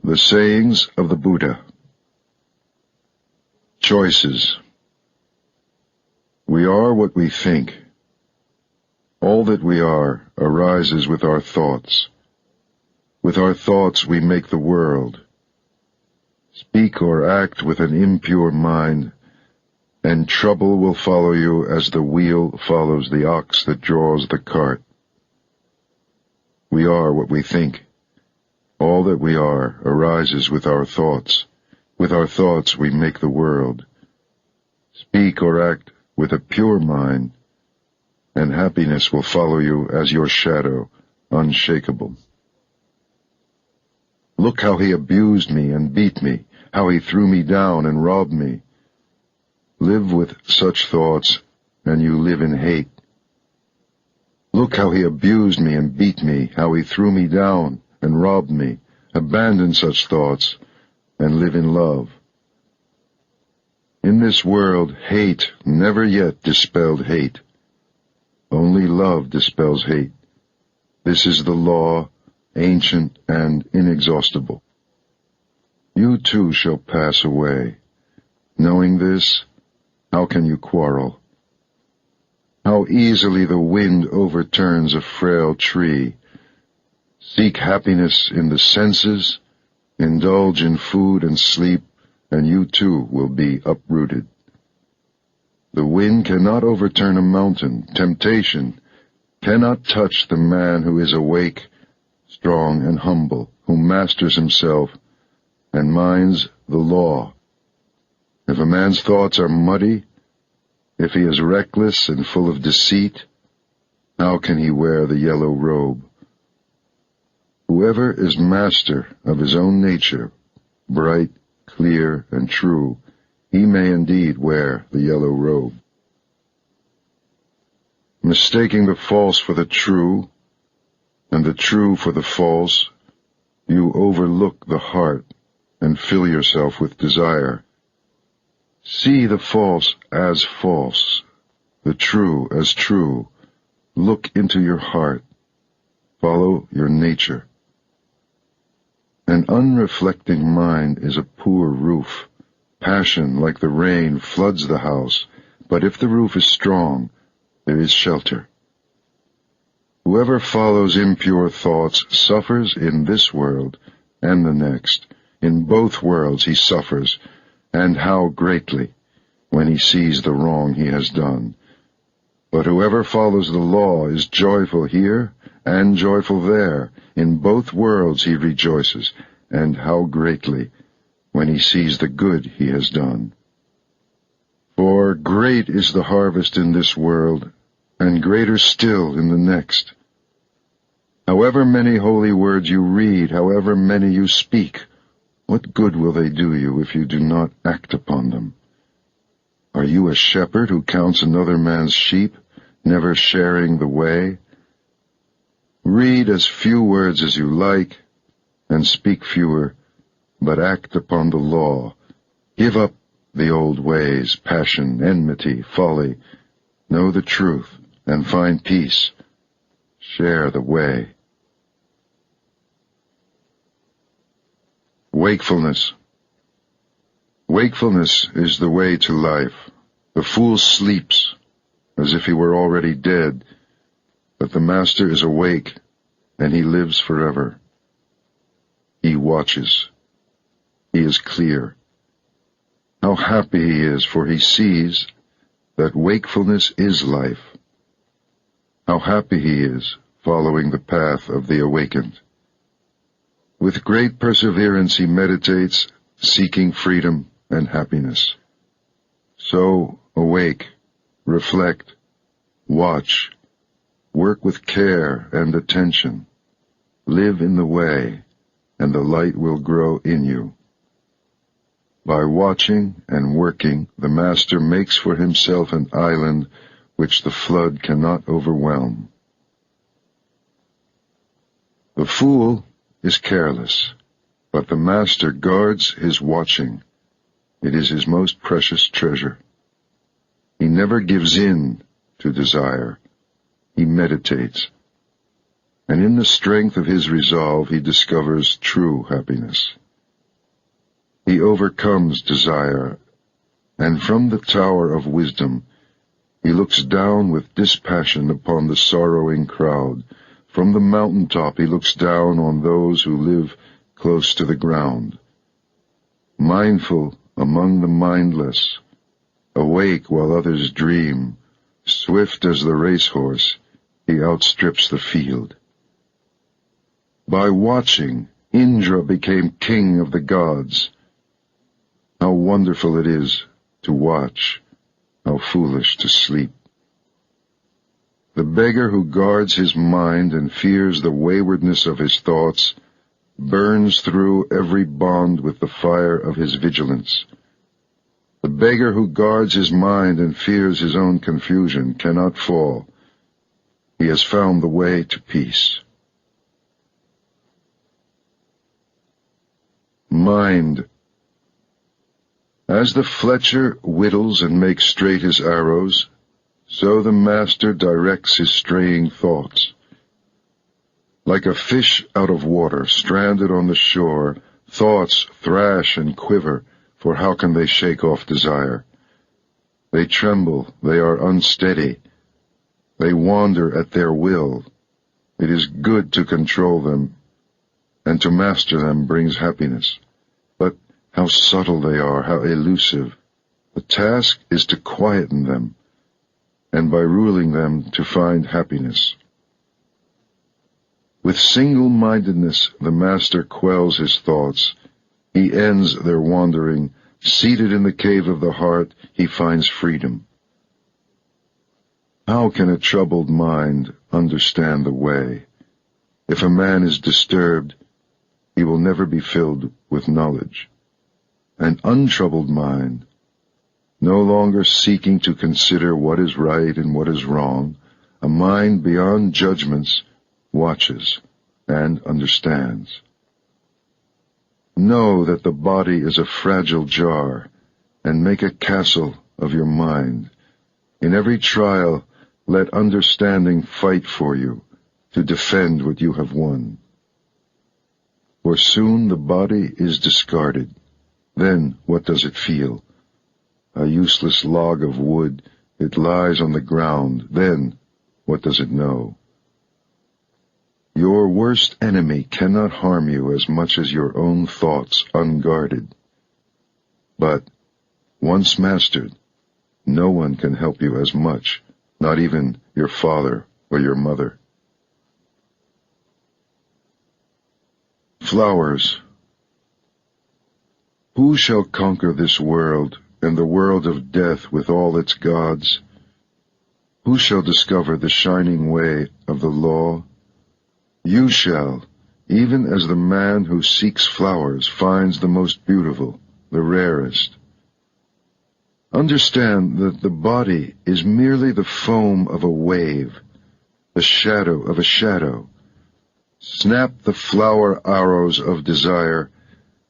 The Sayings of the Buddha. Choices. We are what we think. All that we are arises with our thoughts. With our thoughts we make the world. Speak or act with an impure mind, and trouble will follow you as the wheel follows the ox that draws the cart. We are what we think. All that we are arises with our thoughts. With our thoughts we make the world. Speak or act with a pure mind, and happiness will follow you as your shadow, unshakable. Look how he abused me and beat me, how he threw me down and robbed me. Live with such thoughts, and you live in hate. Look how he abused me and beat me, how he threw me down and robbed me. Abandon such thoughts, and live in love. In this world, hate never yet dispelled hate. Only love dispels hate. This is the law, ancient and inexhaustible. You too shall pass away. Knowing this, how can you quarrel? How easily the wind overturns a frail tree. Seek happiness in the senses, indulge in food and sleep, and you too will be uprooted. The wind cannot overturn a mountain. Temptation cannot touch the man who is awake, strong and humble, who masters himself and minds the law. If a man's thoughts are muddy, if he is reckless and full of deceit, how can he wear the yellow robe? Whoever is master of his own nature, bright, clear, and true, he may indeed wear the yellow robe. Mistaking the false for the true, and the true for the false, you overlook the heart and fill yourself with desire. See the false as false, the true as true. Look into your heart. Follow your nature. An unreflecting mind is a poor roof. Passion, like the rain, floods the house, but if the roof is strong, there is shelter. Whoever follows impure thoughts suffers in this world and the next. In both worlds he suffers, and how greatly, when he sees the wrong he has done. But whoever follows the law is joyful here and joyful there. In both worlds he rejoices, and how greatly, when he sees the good he has done. For great is the harvest in this world, and greater still in the next. However many holy words you read, however many you speak, what good will they do you if you do not act upon them? Are you a shepherd who counts another man's sheep, never sharing the way? Read as few words as you like, and speak fewer, but act upon the law. Give up the old ways, passion, enmity, folly. Know the truth, and find peace. Share the way. Wakefulness. Wakefulness is the way to life. The fool sleeps, as if he were already dead, but the master is awake, and he lives forever. He watches. He is clear. How happy he is, for he sees that wakefulness is life. How happy he is, following the path of the awakened. With great perseverance he meditates, seeking freedom and happiness. So awake, reflect, watch, work with care and attention. Live in the way, and the light will grow in you. By watching and working, the master makes for himself an island which the flood cannot overwhelm. The fool is careless, but the master guards his watching. It is his most precious treasure. He never gives in to desire. He meditates, and in the strength of his resolve he discovers true happiness. He overcomes desire, and from the tower of wisdom he looks down with dispassion upon the sorrowing crowd. From the mountaintop he looks down on those who live close to the ground. Mindful among the mindless, awake while others dream, swift as the racehorse, he outstrips the field. By watching, Indra became king of the gods. How wonderful it is to watch, how foolish to sleep. The beggar who guards his mind and fears the waywardness of his thoughts burns through every bond with the fire of his vigilance. The beggar who guards his mind and fears his own confusion cannot fall. He has found the way to peace. Mind. As the fletcher whittles and makes straight his arrows, so the master directs his straying thoughts. Like a fish out of water, stranded on the shore, thoughts thrash and quiver, for how can they shake off desire? They tremble, they are unsteady, they wander at their will. It is good to control them, and to master them brings happiness. But how subtle they are, how elusive. The task is to quieten them, and by ruling them to find happiness. With single-mindedness the master quells his thoughts. He ends their wandering. Seated in the cave of the heart, he finds freedom. How can a troubled mind understand the way? If a man is disturbed, he will never be filled with knowledge. An untroubled mind, no longer seeking to consider what is right and what is wrong, a mind beyond judgments, watches and understands. Know that the body is a fragile jar, and make a castle of your mind. In every trial, let understanding fight for you, to defend what you have won. For soon the body is discarded. Then what does it feel? A useless log of wood, it lies on the ground. Then what does it know? Your worst enemy cannot harm you as much as your own thoughts unguarded. But, once mastered, no one can help you as much, not even your father or your mother. Flowers. Who shall conquer this world, and the world of death with all its gods? Who shall discover the shining way of the law? You shall, even as the man who seeks flowers finds the most beautiful, the rarest. Understand that the body is merely the foam of a wave, the shadow of a shadow. Snap the flower arrows of desire,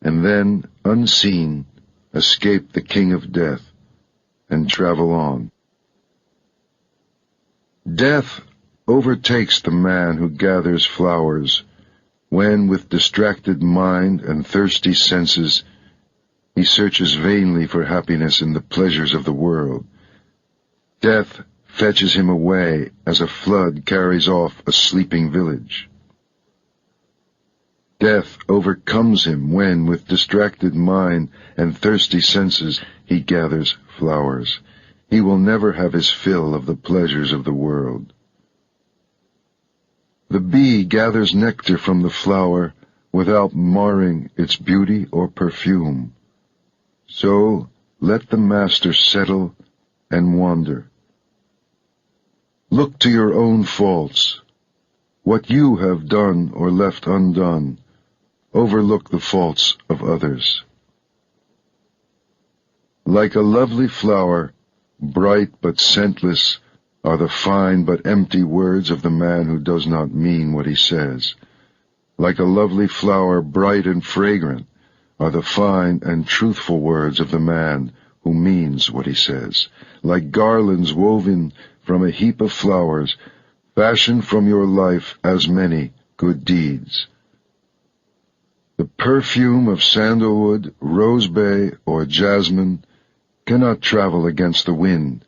and then, unseen, escape the king of death, and travel on. Death overtakes the man who gathers flowers, when with distracted mind and thirsty senses he searches vainly for happiness in the pleasures of the world. Death fetches him away as a flood carries off a sleeping village. Death overcomes him when, with distracted mind and thirsty senses, he gathers flowers. He will never have his fill of the pleasures of the world. The bee gathers nectar from the flower without marring its beauty or perfume. So let the master settle and wander. Look to your own faults, what you have done or left undone. Overlook the faults of others. Like a lovely flower, bright but scentless, are the fine but empty words of the man who does not mean what he says. Like a lovely flower, bright and fragrant, are the fine and truthful words of the man who means what he says. Like garlands woven from a heap of flowers, fashion from your life as many good deeds. The perfume of sandalwood, rosebay, or jasmine cannot travel against the wind,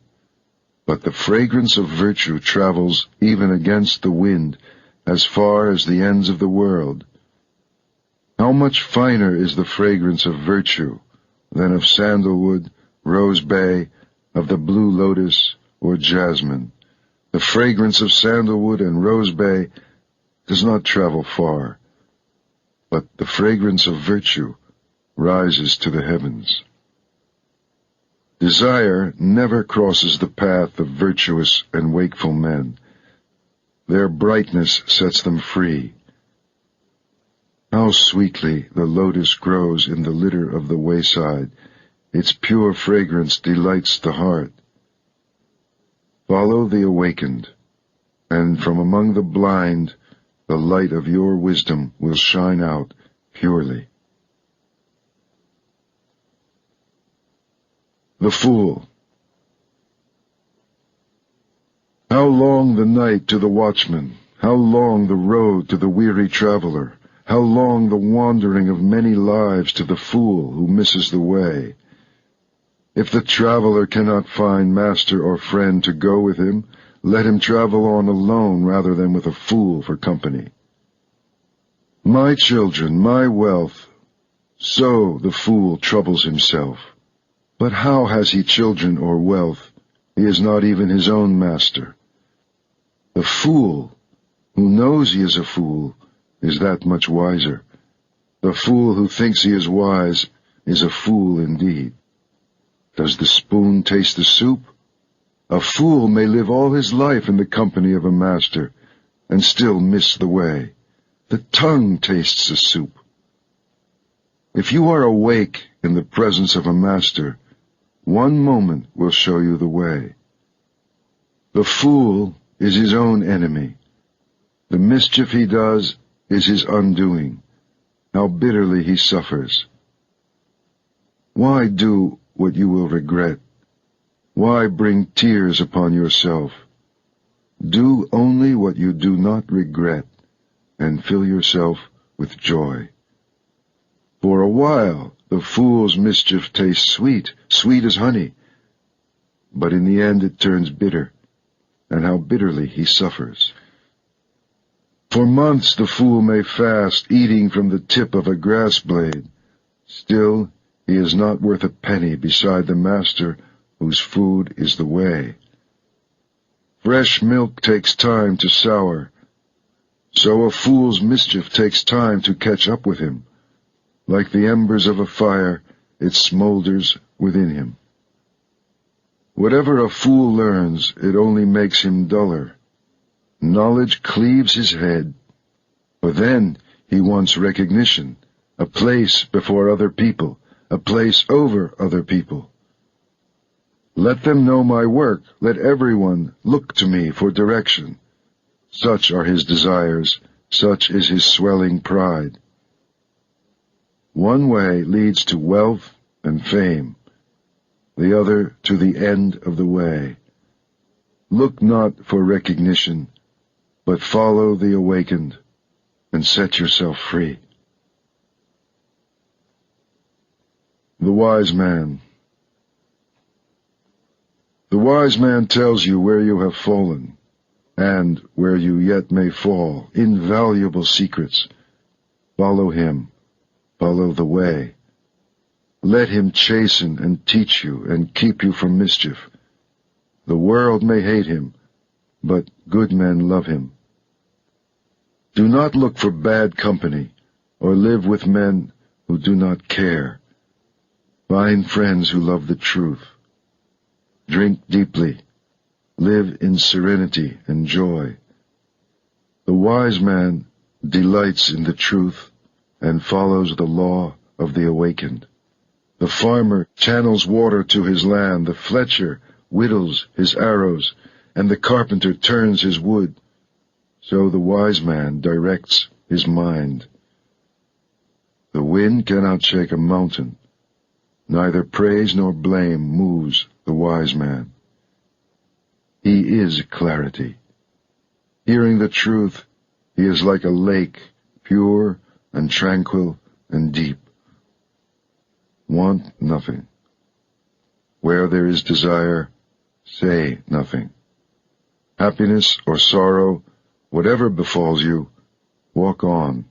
but the fragrance of virtue travels even against the wind as far as the ends of the world. How much finer is the fragrance of virtue than of sandalwood, rosebay, of the blue lotus, or jasmine. The fragrance of sandalwood and rosebay does not travel far, but the fragrance of virtue rises to the heavens. Desire never crosses the path of virtuous and wakeful men. Their brightness sets them free. How sweetly the lotus grows in the litter of the wayside. Its pure fragrance delights the heart. Follow the awakened, and from among the blind the light of your wisdom will shine out purely. The Fool. How long the night to the watchman, how long the road to the weary traveler, how long the wandering of many lives to the fool who misses the way. If the traveler cannot find master or friend to go with him, let him travel on alone rather than with a fool for company. My children, my wealth, so the fool troubles himself. But how has he children or wealth? He is not even his own master. The fool, who knows he is a fool, is that much wiser. The fool who thinks he is wise is a fool indeed. Does the spoon taste the soup? A fool may live all his life in the company of a master and still miss the way. The tongue tastes the soup. If you are awake in the presence of a master, one moment will show you the way. The fool is his own enemy. The mischief he does is his undoing. How bitterly he suffers. Why do what you will regret? Why bring tears upon yourself? Do only what you do not regret, and fill yourself with joy. For a while the fool's mischief tastes sweet, sweet as honey, but in the end it turns bitter, and how bitterly he suffers. For months the fool may fast, eating from the tip of a grass blade. Still, he is not worth a penny beside the master whose food is the way. Fresh milk takes time to sour, so a fool's mischief takes time to catch up with him. Like the embers of a fire, it smolders within him. Whatever a fool learns, it only makes him duller. Knowledge cleaves his head, but then he wants recognition, a place before other people, a place over other people. Let them know my work, let everyone look to me for direction. Such are his desires, such is his swelling pride. One way leads to wealth and fame, the other to the end of the way. Look not for recognition, but follow the awakened, and set yourself free. The Wise Man. The wise man tells you where you have fallen, and where you yet may fall, invaluable secrets. Follow him, follow the way. Let him chasten and teach you and keep you from mischief. The world may hate him, but good men love him. Do not look for bad company, or live with men who do not care. Find friends who love the truth. Drink deeply. Live in serenity and joy. The wise man delights in the truth and follows the law of the awakened. The farmer channels water to his land, the fletcher whittles his arrows, and the carpenter turns his wood. So the wise man directs his mind. The wind cannot shake a mountain. Neither praise nor blame moves the wise man. He is clarity. Hearing the truth, he is like a lake, pure and tranquil and deep. Want nothing. Where there is desire, say nothing. Happiness or sorrow, whatever befalls you, walk on,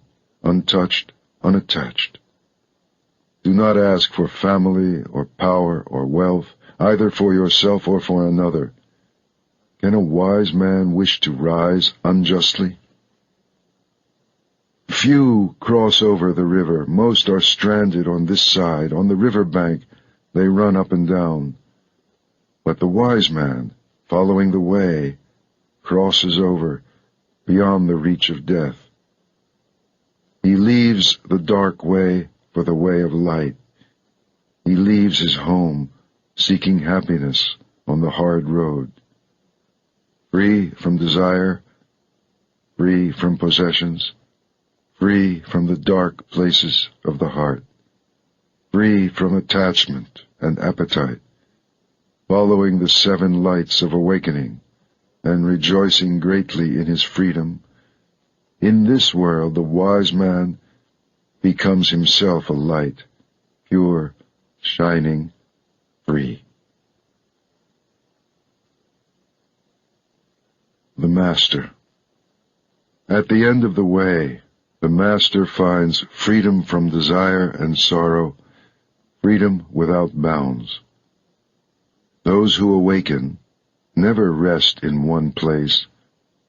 untouched, unattached. Do not ask for family or power or wealth, either for yourself or for another. Can a wise man wish to rise unjustly? Few cross over the river, most are stranded on this side. On the river bank they run up and down. But the wise man, following the way, crosses over beyond the reach of death. He leaves the dark way for the way of light. He leaves his home, seeking happiness on the hard road. Free from desire, free from possessions, free from the dark places of the heart, free from attachment and appetite, following the 7 lights of awakening, and rejoicing greatly in his freedom. In this world the wise man becomes himself a light, pure, shining, free. The Master. At the end of the way, the Master finds freedom from desire and sorrow, freedom without bounds. Those who awaken never rest in one place.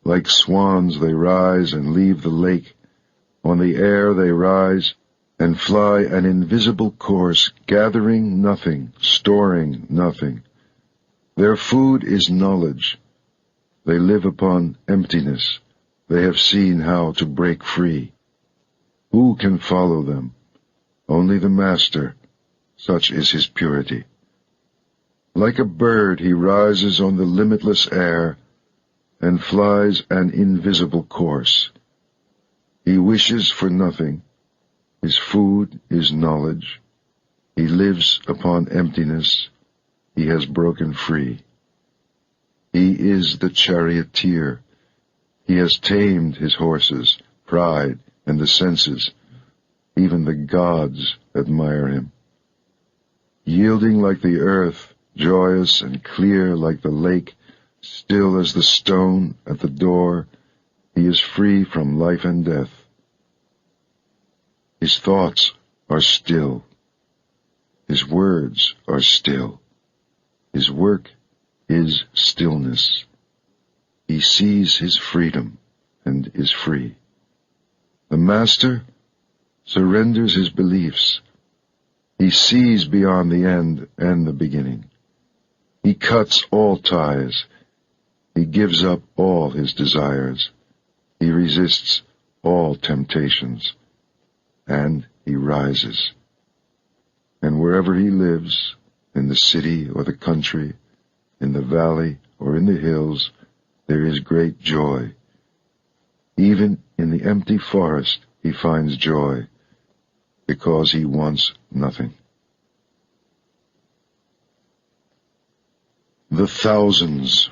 Like swans they rise and leave the lake. On the air they rise and fly an invisible course, gathering nothing, storing nothing. Their food is knowledge. They live upon emptiness. They have seen how to break free. Who can follow them? Only the Master. Such is his purity. Like a bird he rises on the limitless air and flies an invisible course. He wishes for nothing. His food is knowledge. He lives upon emptiness. He has broken free. He is the charioteer. He has tamed his horses, pride, and the senses. Even the gods admire him. Yielding like the earth, joyous and clear like the lake, still as the stone at the door, he is free from life and death. His thoughts are still. His words are still. His work is stillness. He sees his freedom and is free. The Master surrenders his beliefs. He sees beyond the end and the beginning. He cuts all ties. He gives up all his desires. He resists all temptations. And he rises. And wherever he lives, in the city or the country, in the valley or in the hills, there is great joy. Even in the empty forest he finds joy, because he wants nothing. The thousands.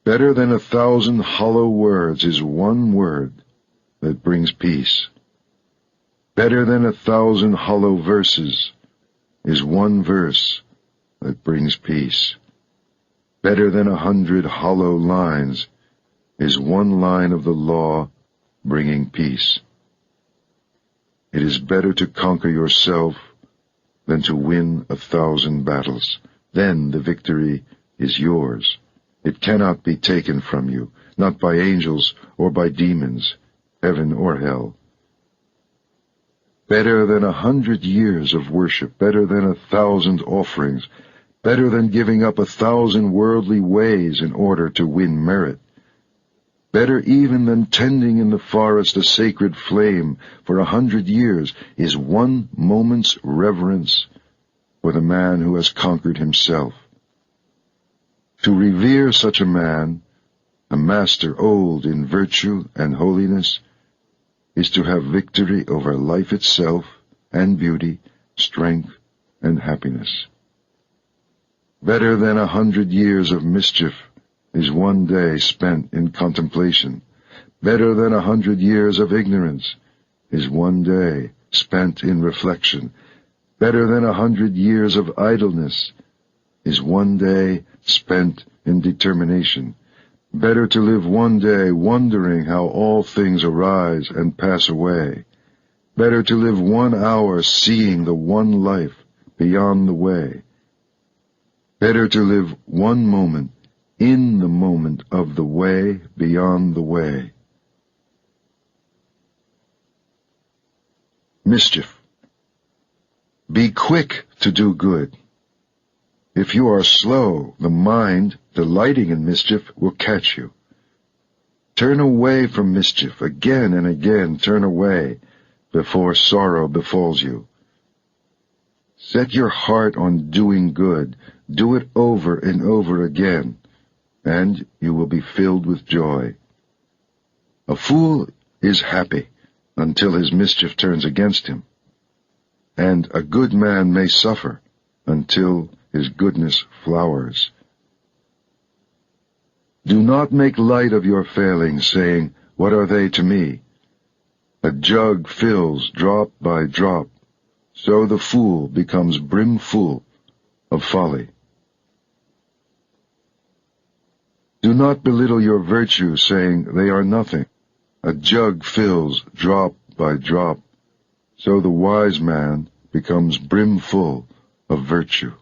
Better than 1,000 hollow words is one word that brings peace. Better than 1,000 hollow verses is one verse that brings peace. Better than 100 hollow lines is one line of the law bringing peace. It is better to conquer yourself than to win 1,000 battles. Then the victory is yours. It cannot be taken from you, not by angels or by demons, heaven or hell. Better than 100 years of worship, better than 1,000 offerings, better than giving up 1,000 worldly ways in order to win merit. Better even than tending in the forest a sacred flame for 100 years is one moment's reverence for the man who has conquered himself. To revere such a man, a master old in virtue and holiness, is to have victory over life itself and beauty, strength and happiness. Better than 100 years of mischief is one day spent in contemplation. Better than 100 years of ignorance is one day spent in reflection. Better than 100 years of idleness is one day spent in determination. Better to live one day wondering how all things arise and pass away. Better to live 1 hour seeing the one life beyond the way. Better to live 1 moment in the moment of the way beyond the way. Mischief. Be quick to do good. If you are slow, the mind, delighting in mischief, will catch you. Turn away from mischief, again and again turn away, before sorrow befalls you. Set your heart on doing good, do it over and over again, and you will be filled with joy. A fool is happy until his mischief turns against him, and a good man may suffer until his goodness flowers. Do not make light of your failings, saying, "What are they to me?" A jug fills drop by drop, so the fool becomes brimful of folly. Do not belittle your virtues, saying, "They are nothing." A jug fills drop by drop, so the wise man becomes brimful of virtue.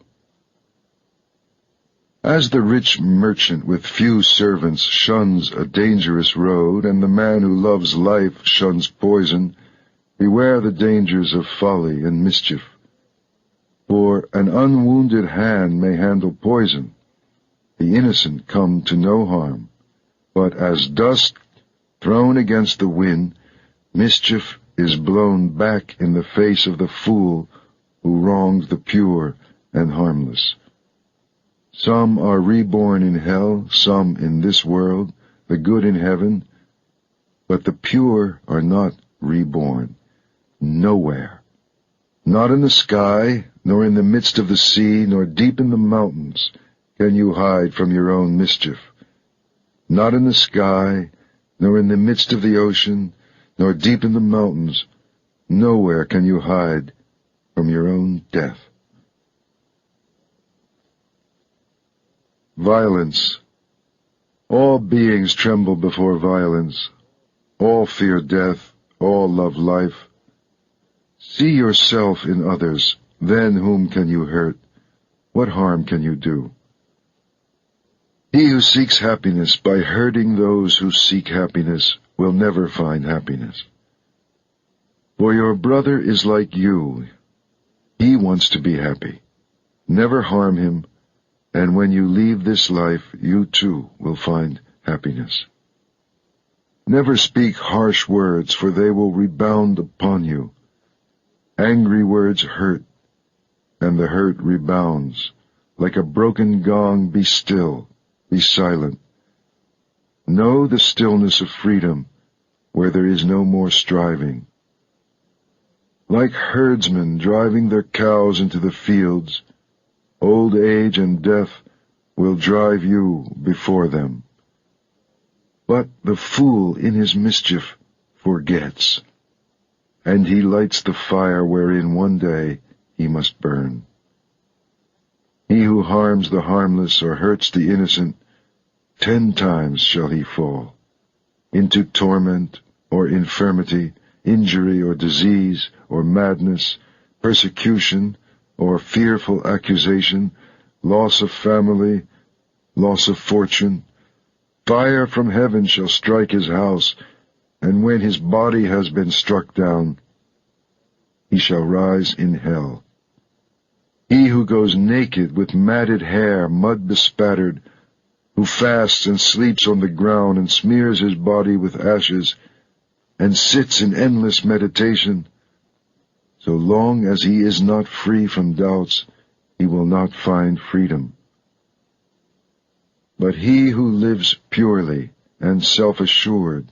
As the rich merchant with few servants shuns a dangerous road, and the man who loves life shuns poison, beware the dangers of folly and mischief. For an unwounded hand may handle poison, the innocent come to no harm, but as dust thrown against the wind, mischief is blown back in the face of the fool who wrongs the pure and harmless. Some are reborn in hell, some in this world, the good in heaven, but the pure are not reborn, nowhere. Not in the sky, nor in the midst of the sea, nor deep in the mountains can you hide from your own mischief. Not in the sky, nor in the midst of the ocean, nor deep in the mountains, nowhere can you hide from your own death. Violence. All beings tremble before violence. All fear death. All love life. See yourself in others. Then whom can you hurt? What harm can you do? He who seeks happiness by hurting those who seek happiness will never find happiness. For your brother is like you. He wants to be happy. Never harm him, and when you leave this life, you too will find happiness. Never speak harsh words, for they will rebound upon you. Angry words hurt, and the hurt rebounds. Like a broken gong, be still, be silent. Know the stillness of freedom, where there is no more striving. Like herdsmen driving their cows into the fields, old age and death will drive you before them. But the fool in his mischief forgets, and he lights the fire wherein one day he must burn. He who harms the harmless or hurts the innocent, 10 times shall he fall, into torment or infirmity, injury or disease or madness, persecution or fearful accusation, loss of family, loss of fortune. Fire from heaven shall strike his house, and when his body has been struck down, he shall rise in hell. He who goes naked with matted hair, mud bespattered, who fasts and sleeps on the ground and smears his body with ashes, and sits in endless meditation, so long as he is not free from doubts, he will not find freedom. But he who lives purely and self-assured,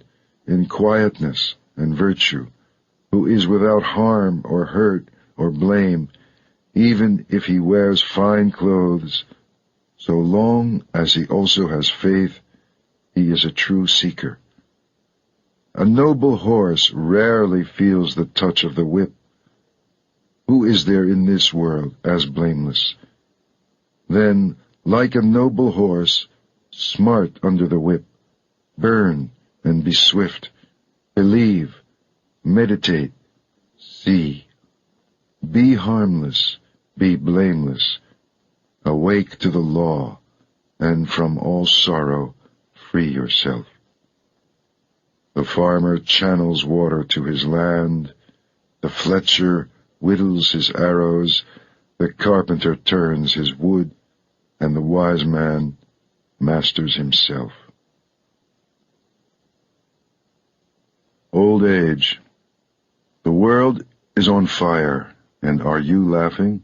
in quietness and virtue, who is without harm or hurt or blame, even if he wears fine clothes, so long as he also has faith, he is a true seeker. A noble horse rarely feels the touch of the whip. Who is there in this world as blameless? Then, like a noble horse, smart under the whip, burn and be swift, believe, meditate, see. Be harmless, be blameless, awake to the law, and from all sorrow free yourself. The farmer channels water to his land, the fletcher whittles his arrows, the carpenter turns his wood, and the wise man masters himself. Old age. The world is on fire, and are you laughing?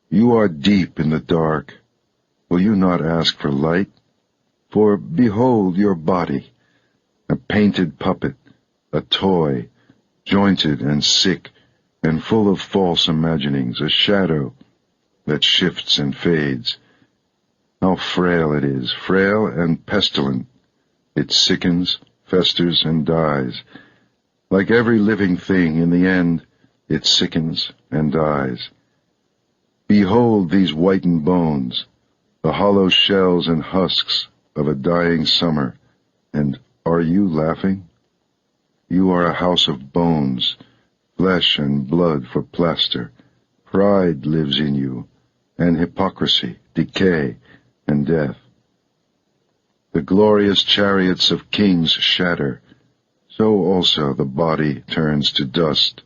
You are deep in the dark. Will you not ask for light? For behold your body, a painted puppet, a toy, jointed and sick, and full of false imaginings, a shadow that shifts and fades. How frail it is, frail and pestilent. It sickens, festers, and dies. Like every living thing, in the end, it sickens and dies. Behold these whitened bones, the hollow shells and husks of a dying summer, and are you laughing? You are a house of bones, flesh and blood for plaster. Pride lives in you, and hypocrisy, decay, and death. The glorious chariots of kings shatter, so also the body turns to dust.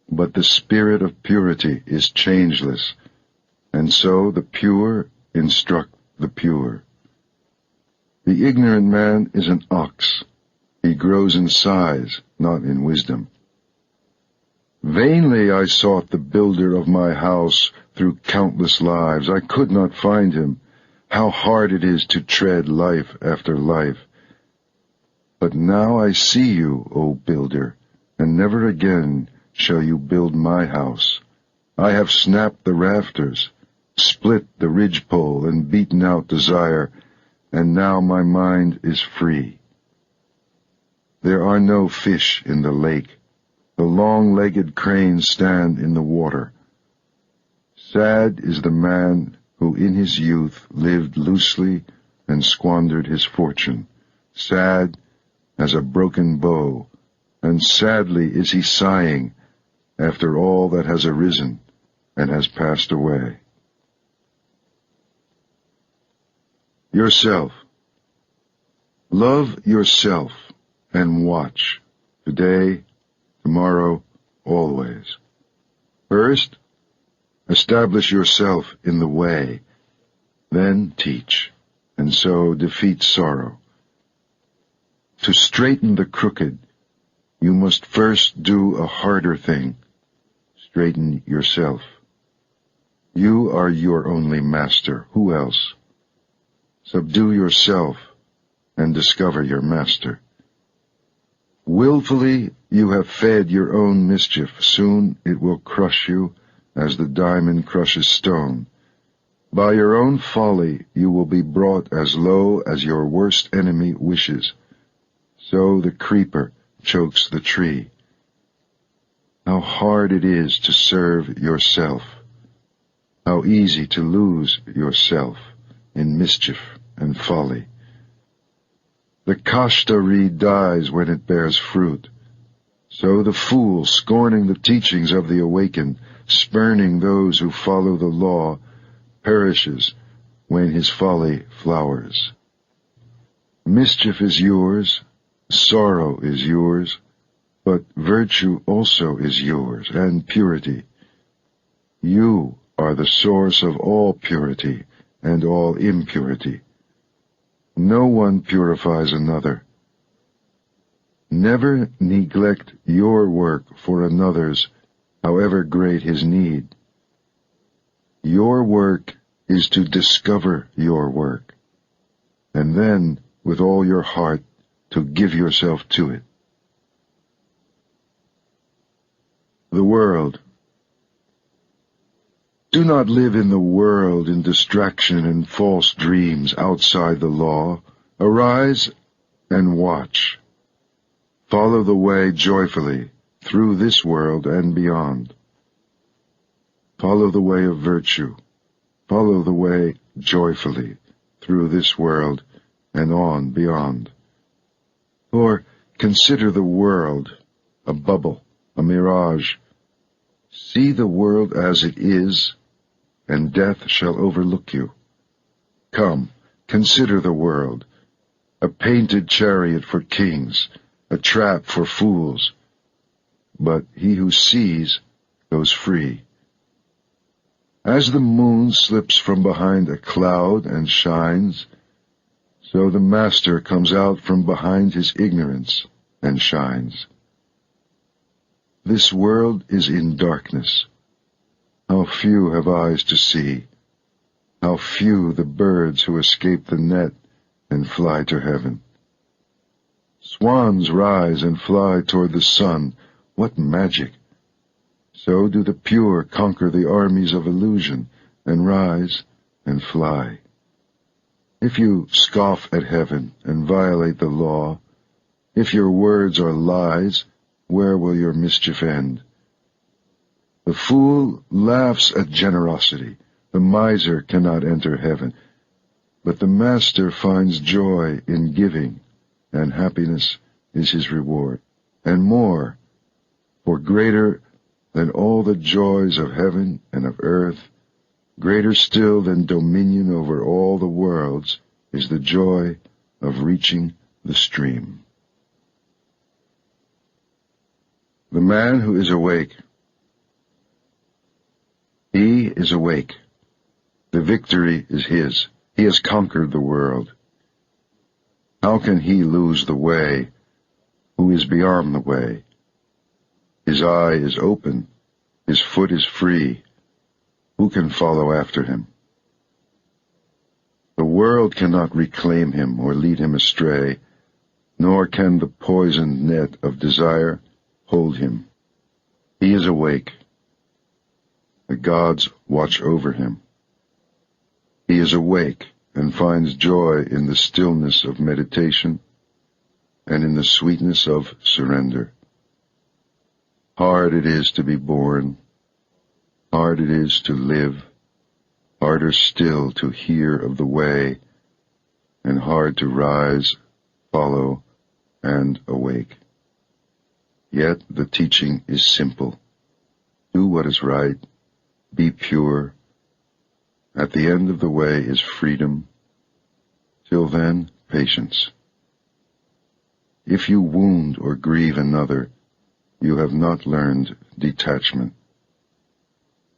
But the spirit of purity is changeless, and so the pure instruct the pure. The ignorant man is an ox. He grows in size, not in wisdom. Vainly I sought the builder of my house through countless lives. I could not find him. How hard it is to tread life after life. But now I see you, O builder, and never again shall you build my house. I have snapped the rafters, split the ridgepole, and beaten out desire, and now my mind is free. There are no fish in the lake. The long-legged cranes stand in the water. Sad is the man who in his youth lived loosely and squandered his fortune. Sad as a broken bow, and sadly is he sighing after all that has arisen and has passed away. Yourself. Love yourself and watch, today, tomorrow, always. First, establish yourself in the way, then teach, and so defeat sorrow. To straighten the crooked, you must first do a harder thing, straighten yourself. You are your only master. Who else? Subdue yourself and discover your master. Willfully you have fed your own mischief. Soon it will crush you as the diamond crushes stone. By your own folly you will be brought as low as your worst enemy wishes. So the creeper chokes the tree. How hard it is to serve yourself. How easy to lose yourself in mischief and folly. The kashta reed dies when it bears fruit. So the fool, scorning the teachings of the awakened, spurning those who follow the law, perishes when his folly flowers. Mischief is yours, sorrow is yours, but virtue also is yours, and purity. You are the source of all purity and all impurity. No one purifies another. Never neglect your work for another's, however great his need. Your work is to discover your work, and then, with all your heart, to give yourself to it. The world. Do not live in the world in distraction and false dreams outside the law. Arise and watch. Follow the way joyfully through this world and beyond. Follow the way of virtue. Follow the way joyfully through this world and on beyond. Or consider the world a bubble, a mirage. See the world as it is, and death shall overlook you. Come, consider the world, a painted chariot for kings, a trap for fools. But he who sees goes free. As the moon slips from behind a cloud and shines, so the master comes out from behind his ignorance and shines. This world is in darkness. How few have eyes to see. How few the birds who escape the net and fly to heaven. Swans rise and fly toward the sun. What magic! So do the pure conquer the armies of illusion and rise and fly. If you scoff at heaven and violate the law, if your words are lies, where will your mischief end? The fool laughs at generosity. The miser cannot enter heaven. But the master finds joy in giving, and happiness is his reward. And more, for greater than all the joys of heaven and of earth, greater still than dominion over all the worlds, is the joy of reaching the stream. The man who is awake. He is awake. The victory is his. He has conquered the world. How can he lose the way who is beyond the way? His eye is open. His foot is free. Who can follow after him? The world cannot reclaim him or lead him astray, nor can the poisoned net of desire hold him. He is awake. The gods watch over him. He is awake and finds joy in the stillness of meditation and in the sweetness of surrender. Hard it is to be born, hard it is to live, harder still to hear of the way, and hard to rise, follow, and awake. Yet the teaching is simple. Do what is right, be pure. At the end of the way is freedom. Till then, patience. If you wound or grieve another, you have not learned detachment.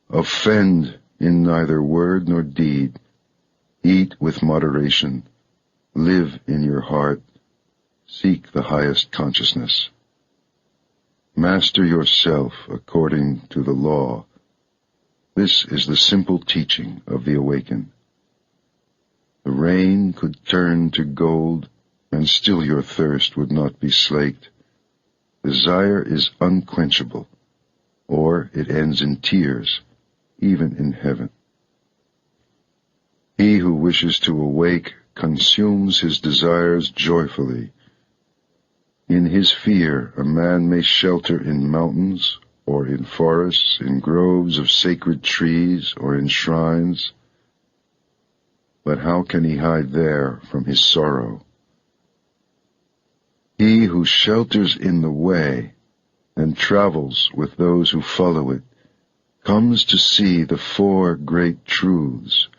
Offend in neither word nor deed. Eat with moderation. Live in your heart. Seek the highest consciousness. Master yourself according to the law. This is the simple teaching of the awakened. The rain could turn to gold, and still your thirst would not be slaked. Desire is unquenchable, or it ends in tears, even in heaven. He who wishes to awake consumes his desires joyfully. In his fear, a man may shelter in mountains, or in forests, in groves of sacred trees, or in shrines. But how can he hide there from his sorrow? He who shelters in the way and travels with those who follow it comes to see the four great truths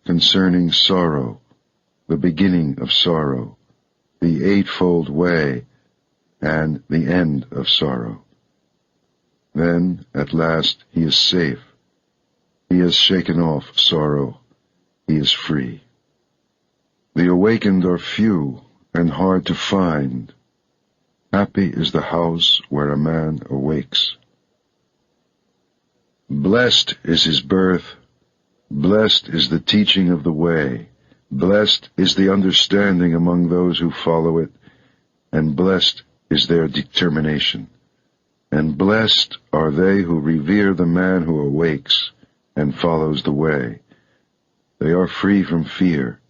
concerning sorrow, the beginning of sorrow, the eightfold way, and the end of sorrow. Then, at last, he is safe. He has shaken off sorrow. He is free. The awakened are few and hard to find. Happy is the house where a man awakes. Blessed is his birth. Blessed is the teaching of the way. Blessed is the understanding among those who follow it, and blessed is their determination. And blessed are they who revere the man who awakes and follows the way. They are free from fear.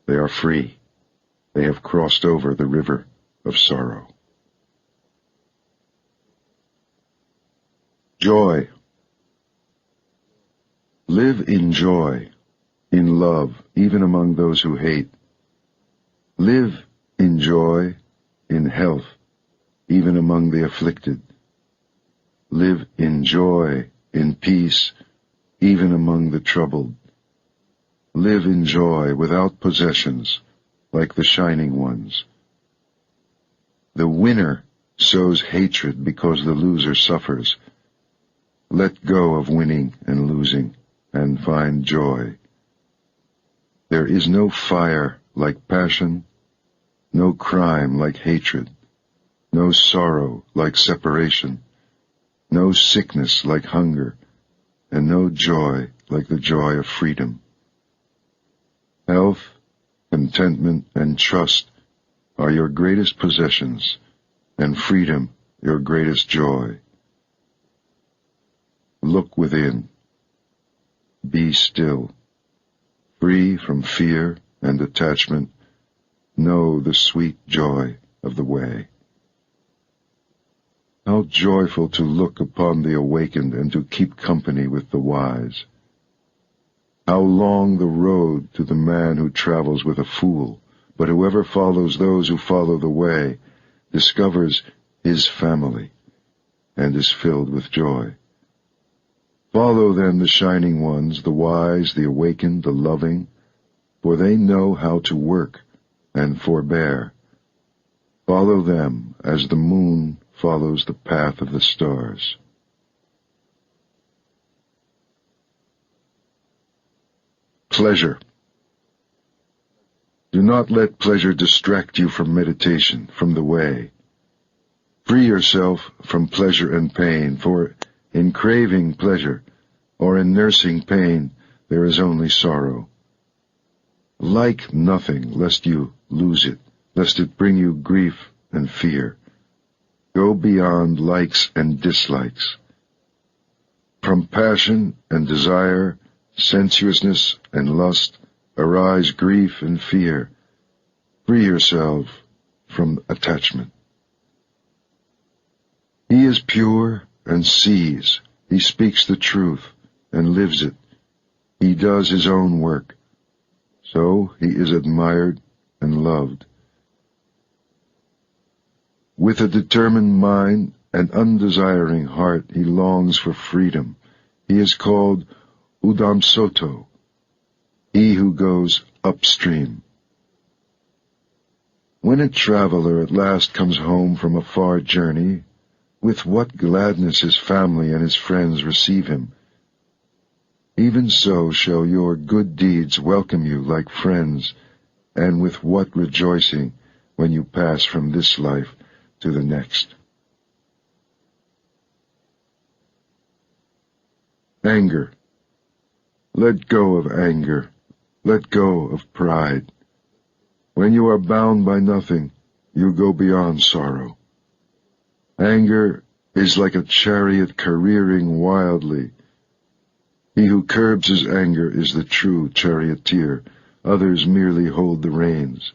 They are free. They have crossed over the river of sorrow. Joy. Live in joy, in love, even among those who hate. Live in joy, in health, even among the afflicted. Live in joy, in peace, even among the troubled. Live in joy without possessions, like the shining ones. The winner sows hatred because the loser suffers. Let go of winning and losing, and find joy. There is no fire like passion, no crime like hatred, no sorrow like separation, no sickness like hunger, and no joy like the joy of freedom. Health, contentment, and trust are your greatest possessions, and freedom your greatest joy. Look within. Be still. Free from fear and attachment, know the sweet joy of the way. How joyful to look upon the awakened and to keep company with the wise. How long the road to the man who travels with a fool, but whoever follows those who follow the way discovers his family and is filled with joy. Follow then the shining ones, the wise, the awakened, the loving, for they know how to work and forbear. Follow them as the moon follows the path of the stars. Pleasure. Do not let pleasure distract you from meditation, from the way. Free yourself from pleasure and pain, for in craving pleasure or in nursing pain there is only sorrow. Like nothing, lest you lose it, lest it bring you grief and fear. Go beyond likes and dislikes. From passion and desire, sensuousness and lust, arise grief and fear. Free yourself from attachment. He is pure and sees. He speaks the truth and lives it. He does his own work. So he is admired and loved. With a determined mind and undesiring heart, he longs for freedom. He is called Udamsoto, he who goes upstream. When a traveler at last comes home from a far journey, with what gladness his family and his friends receive him. Even so shall your good deeds welcome you like friends, and with what rejoicing when you pass from this life to the next. Anger. Let go of anger. Let go of pride. When you are bound by nothing, you go beyond sorrow. Anger is like a chariot careering wildly. He who curbs his anger is the true charioteer. Others merely hold the reins.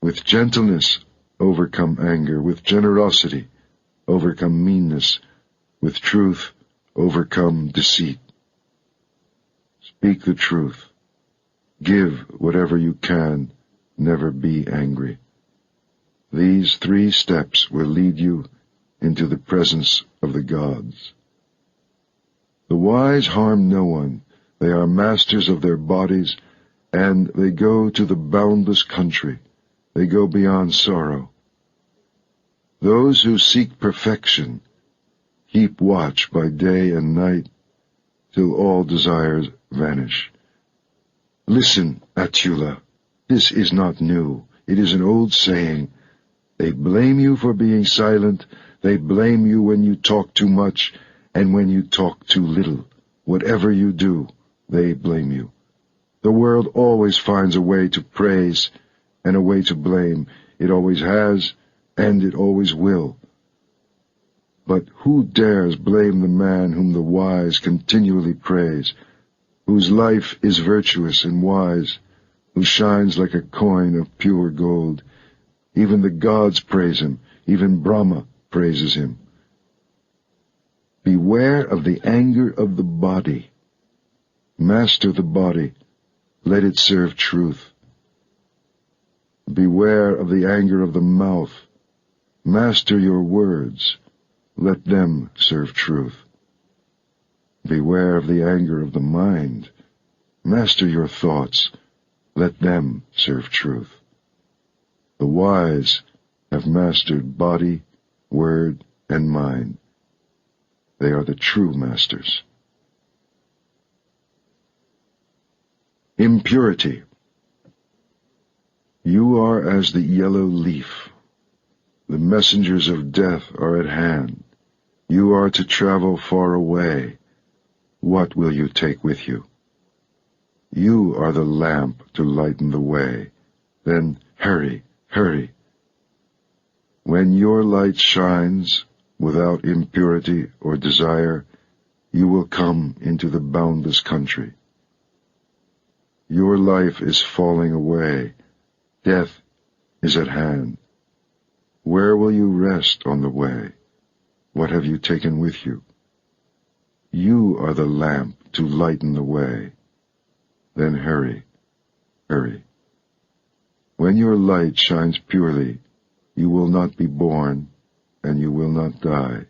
With gentleness, overcome anger. With generosity, overcome meanness. With truth, overcome deceit. Speak the truth. Give whatever you can. Never be angry. These 3 steps will lead you into the presence of the gods. The wise harm no one. They are masters of their bodies, and they go to the boundless country. They go beyond sorrow. Those who seek perfection keep watch by day and night till all desires vanish. Listen, Atula, this is not new. It is an old saying. They blame you for being silent. They blame you when you talk too much and when you talk too little. Whatever you do, they blame you. The world always finds a way to praise and a way to blame. It always has, and it always will. But who dares blame the man whom the wise continually praise, whose life is virtuous and wise, who shines like a coin of pure gold? Even the gods praise him, even Brahma praises him. Beware of the anger of the body. Master the body, let it serve truth. Beware of the anger of the mouth. Master your words, let them serve truth. Beware of the anger of the mind. Master your thoughts, let them serve truth. The wise have mastered body, word, and mind. They are the true masters. Impurity. You are as the yellow leaf. The messengers of death are at hand. You are to travel far away. What will you take with you? You are the lamp to lighten the way. Then hurry, hurry. When your light shines without impurity or desire, you will come into the boundless country. Your life is falling away. Death is at hand. Where will you rest on the way? What have you taken with you? You are the lamp to lighten the way. Then hurry, hurry. When your light shines purely, you will not be born, and you will not die.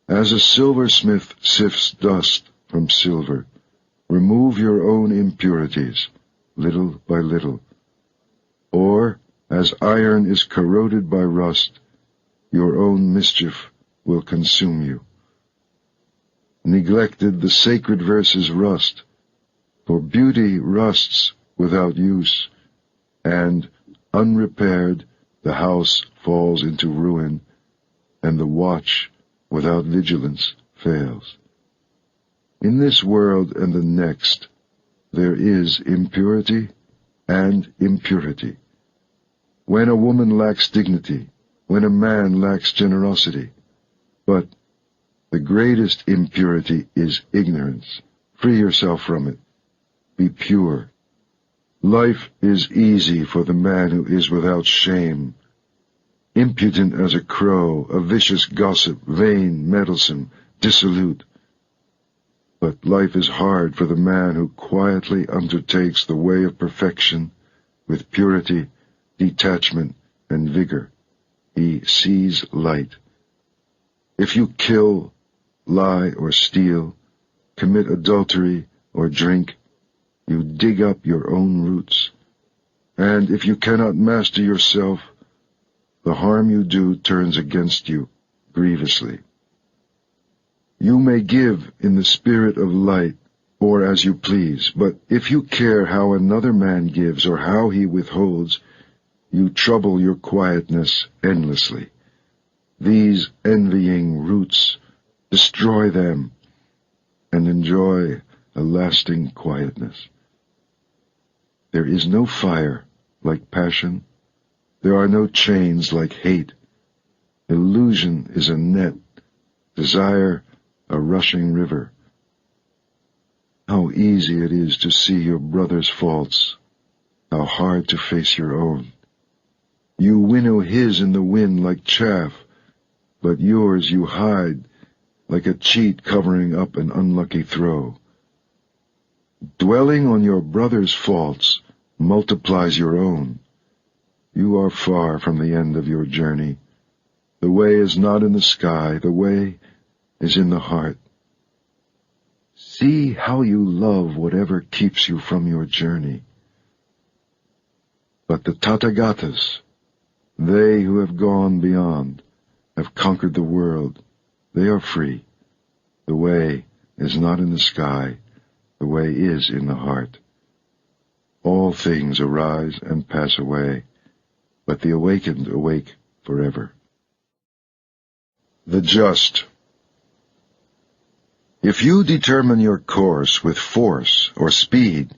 As a silversmith sifts dust from silver, remove your own impurities, little by little. Or, as iron is corroded by rust, your own mischief will consume you. Neglected, the sacred verses rust, for beauty rusts without use, and, unrepaired, the house falls into ruin, and the watch, without vigilance, fails. In this world and the next, there is impurity and impurity. When a woman lacks dignity, when a man lacks generosity, but the greatest impurity is ignorance. Free yourself from it. Be pure. Life is easy for the man who is without shame, impudent as a crow, a vicious gossip, vain, meddlesome, dissolute. But life is hard for the man who quietly undertakes the way of perfection with purity, detachment, and vigor. He sees light. If you kill, lie, or steal, commit adultery, or drink, you dig up your own roots. And if you cannot master yourself, the harm you do turns against you grievously. You may give in the spirit of light, or as you please, but if you care how another man gives or how he withholds, you trouble your quietness endlessly. These envying roots, destroy them, and enjoy a lasting quietness. There is no fire like passion. There are no chains like hate. Illusion is a net, desire a rushing river. How easy it is to see your brother's faults, how hard to face your own. You winnow his in the wind like chaff, but yours you hide like a cheat covering up an unlucky throw. Dwelling on your brother's faults multiplies your own. You are far from the end of your journey. The way is not in the sky, the way is in the heart. See how you love whatever keeps you from your journey. But the Tathagatas, they who have gone beyond, have conquered the world. They are free. The way is not in the sky, the way is in the heart. All things arise and pass away, but the awakened awake forever. The just. If you determine your course with force or speed,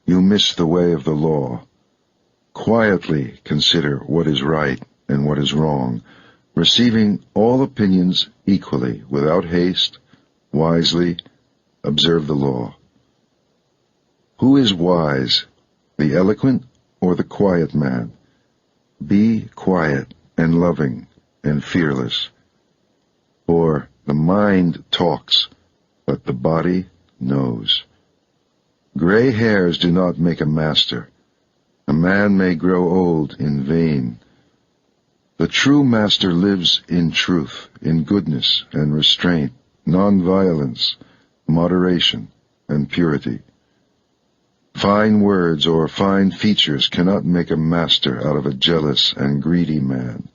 you miss the way of the law. Quietly consider what is right and what is wrong, receiving all opinions equally, without haste, wisely observe the law. Who is wise, the eloquent or the quiet man? Be quiet and loving and fearless, for The mind talks, but the body knows. Gray hairs do not make a master. A man may grow old in vain. The true master lives in truth, in goodness and restraint, non-violence, moderation, and purity. Fine words or fine features cannot make a master out of a jealous and greedy man.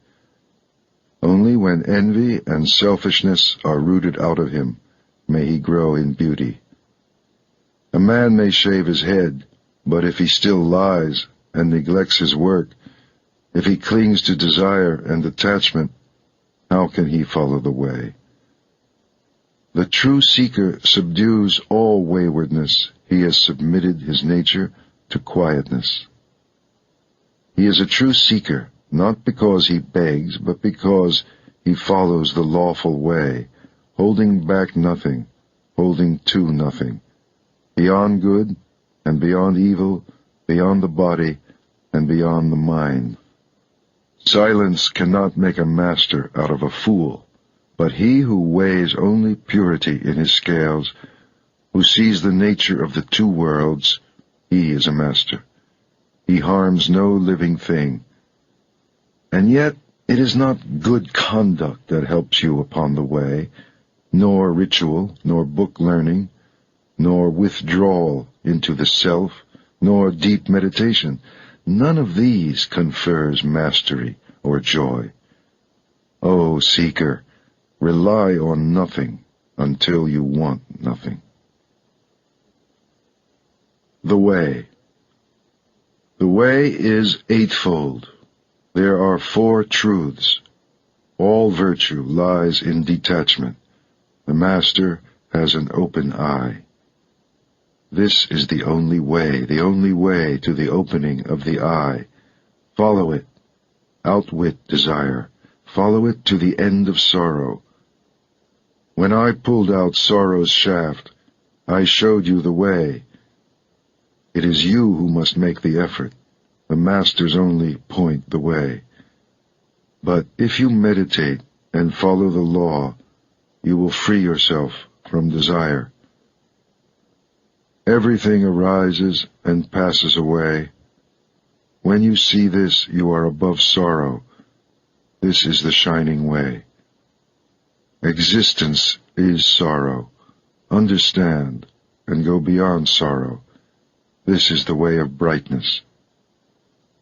Only when envy and selfishness are rooted out of him may he grow in beauty. A man may shave his head, but if he still lies and neglects his work, if he clings to desire and attachment, how can he follow the way? The true seeker subdues all waywardness. He has submitted his nature to quietness. He is a true seeker, not because he begs, but because he follows the lawful way, holding back nothing, holding to nothing, beyond good and beyond evil, beyond the body and beyond the mind. Silence cannot make a master out of a fool, but he who weighs only purity in his scales, who sees the nature of the two worlds, he is a master. He harms no living thing. And yet it is not good conduct that helps you upon the way, nor ritual, nor book learning, nor withdrawal into the self, nor deep meditation. None of these confers mastery or joy. O seeker, rely on nothing until you want nothing. The way. The way is eightfold. There are 4 truths. All virtue lies in detachment. The master has an open eye. This is the only way to the opening of the eye. Follow it. Outwit desire. Follow it to the end of sorrow. When I pulled out sorrow's shaft, I showed you the way. It is you who must make the effort. The masters only point the way. But if you meditate and follow the law, you will free yourself from desire. Everything arises and passes away. When you see this, you are above sorrow. This is the shining way. Existence is sorrow. Understand and go beyond sorrow. This is the way of brightness.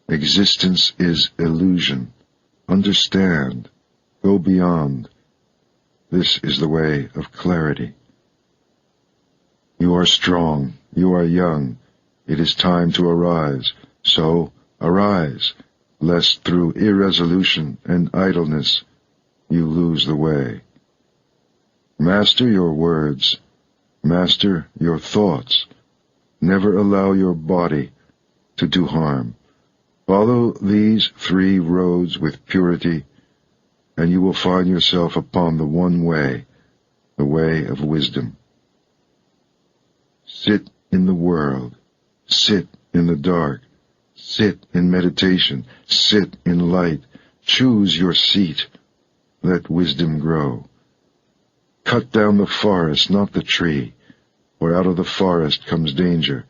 Existence is illusion. Understand. Go beyond. This is the way of clarity. You are strong. You are young. It is time to arise. So, arise, lest through irresolution and idleness you lose the way. Master your words. Master your thoughts. Never allow your body to do harm. Follow these 3 roads with purity, and you will find yourself upon the one way, the way of wisdom. Sit in the world. Sit in the dark. Sit in meditation. Sit in light. Choose your seat. Let wisdom grow. Cut down the forest, not the tree, for out of the forest comes danger.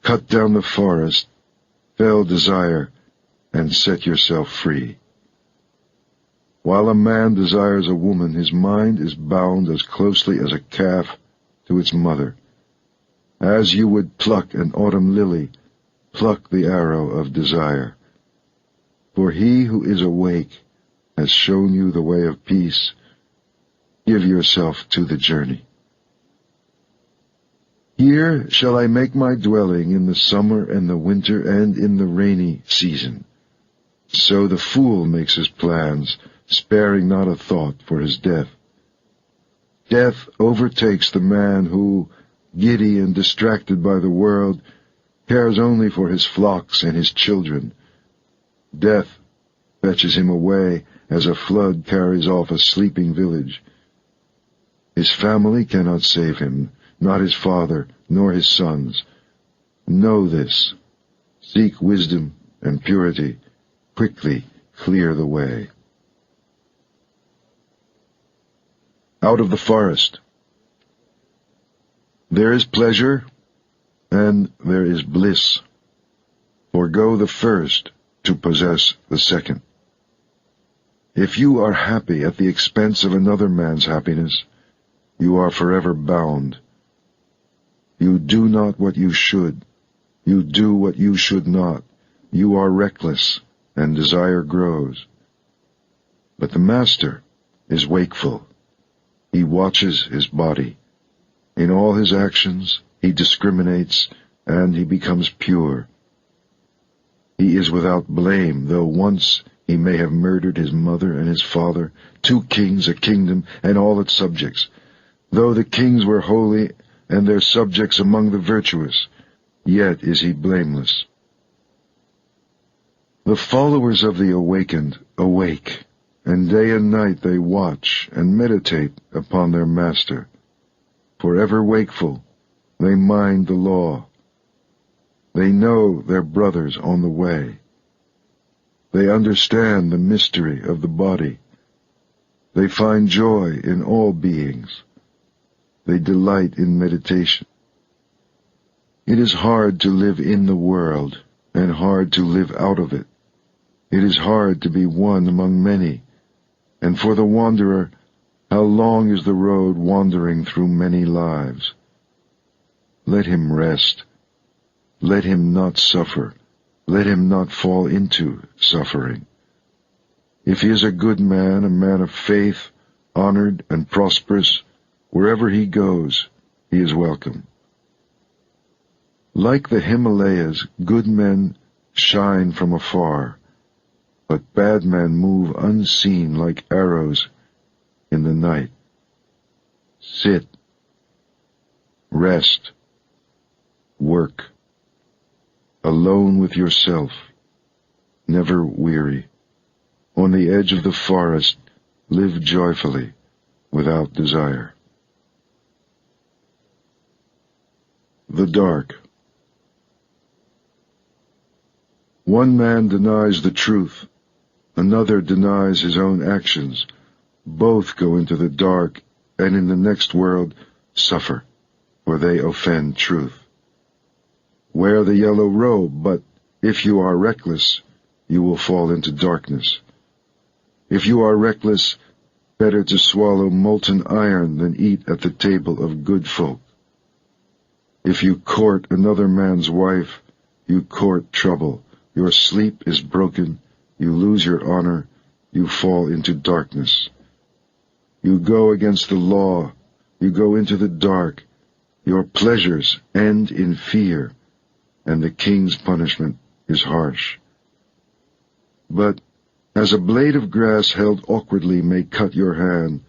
Cut down the forest, fell desire, and set yourself free. While a man desires a woman, his mind is bound as closely as a calf to its mother. As you would pluck an autumn lily, pluck the arrow of desire. For he who is awake has shown you the way of peace. Give yourself to the journey. Here shall I make my dwelling in the summer and the winter and in the rainy season. So the fool makes his plans, sparing not a thought for his death. Death overtakes the man who, giddy and distracted by the world, cares only for his flocks and his children. Death fetches him away as a flood carries off a sleeping village. His family cannot save him, not his father, nor his sons. Know this. Seek wisdom and purity. Quickly clear the way. out of the forest. There is pleasure, and there is bliss. Forgo the first to possess the second. If you are happy at the expense of another man's happiness, you are forever bound. You do not what you should. You do what you should not. You are reckless, and desire grows. But the master is wakeful. He watches his body. In all his actions, he discriminates, and he becomes pure. He is without blame, though once he may have murdered his mother and his father, 2 kings, a kingdom, and all its subjects. Though the kings were holy, and their subjects among the virtuous, yet is he blameless. The followers of the awakened awake, and day and night they watch and meditate upon their master. Forever wakeful, they mind the law. They know their brothers on the way. They understand the mystery of the body. They find joy in all beings. They delight in meditation. It is hard to live in the world, and hard to live out of it. It is hard to be one among many, and for the wanderer, how long is the road wandering through many lives? Let him rest. Let him not suffer. Let him not fall into suffering. If he is a good man, a man of faith, honored and prosperous, wherever he goes, he is welcome. Like the Himalayas, good men shine from afar, but bad men move unseen like arrows in the night. Sit, rest, work, alone with yourself, never weary. On the edge of the forest, live joyfully, without desire. The dark. One man denies the truth, another denies his own actions. Both go into the dark, and in the next world suffer, for they offend truth. Wear the yellow robe, but if you are reckless, you will fall into darkness. If you are reckless, better to swallow molten iron than eat at the table of good folk. If you court another man's wife, you court trouble. Your sleep is broken, you lose your honor, you fall into darkness. You go against the law, you go into the dark. Your pleasures end in fear, and the king's punishment is harsh. But as a blade of grass held awkwardly may cut your hand,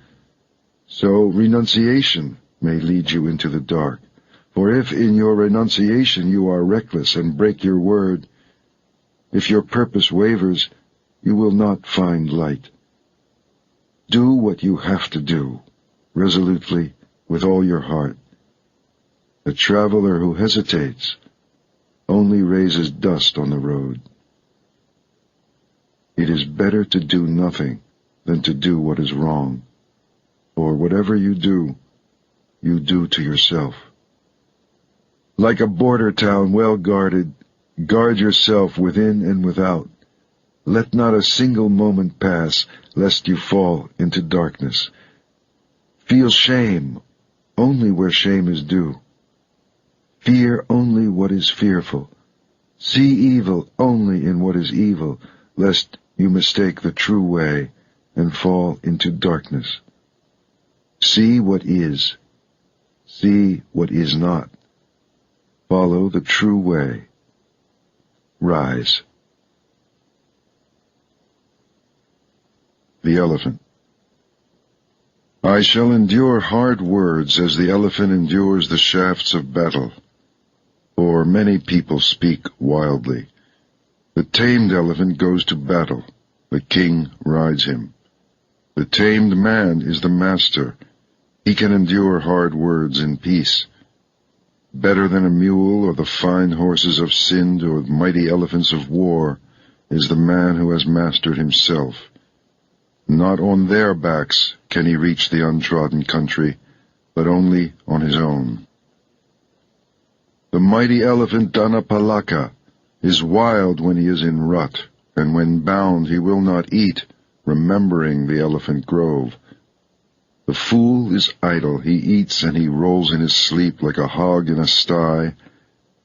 so renunciation may lead you into the dark. For if in your renunciation you are reckless and break your word, if your purpose wavers, you will not find light. Do what you have to do, resolutely, with all your heart. The traveler who hesitates only raises dust on the road. It is better to do nothing than to do what is wrong, for whatever you do to yourself. Like a border town well guarded, guard yourself within and without. Let not a single moment pass, lest you fall into darkness. Feel shame only where shame is due. Fear only what is fearful. See evil only in what is evil, lest you mistake the true way and fall into darkness. See what is. See what is not. Follow the true way. Rise. The elephant. I shall endure hard words as the elephant endures the shafts of battle. For many people speak wildly. The tamed elephant goes to battle. The king rides him. The tamed man is the master. He can endure hard words in peace. Better than a mule or the fine horses of Sind or mighty elephants of war is the man who has mastered himself. Not on their backs can he reach the untrodden country, but only on his own. The mighty elephant Dhanapalaka is wild when he is in rut, and when bound he will not eat, remembering the elephant grove. The fool is idle, he eats and he rolls in his sleep like a hog in a sty,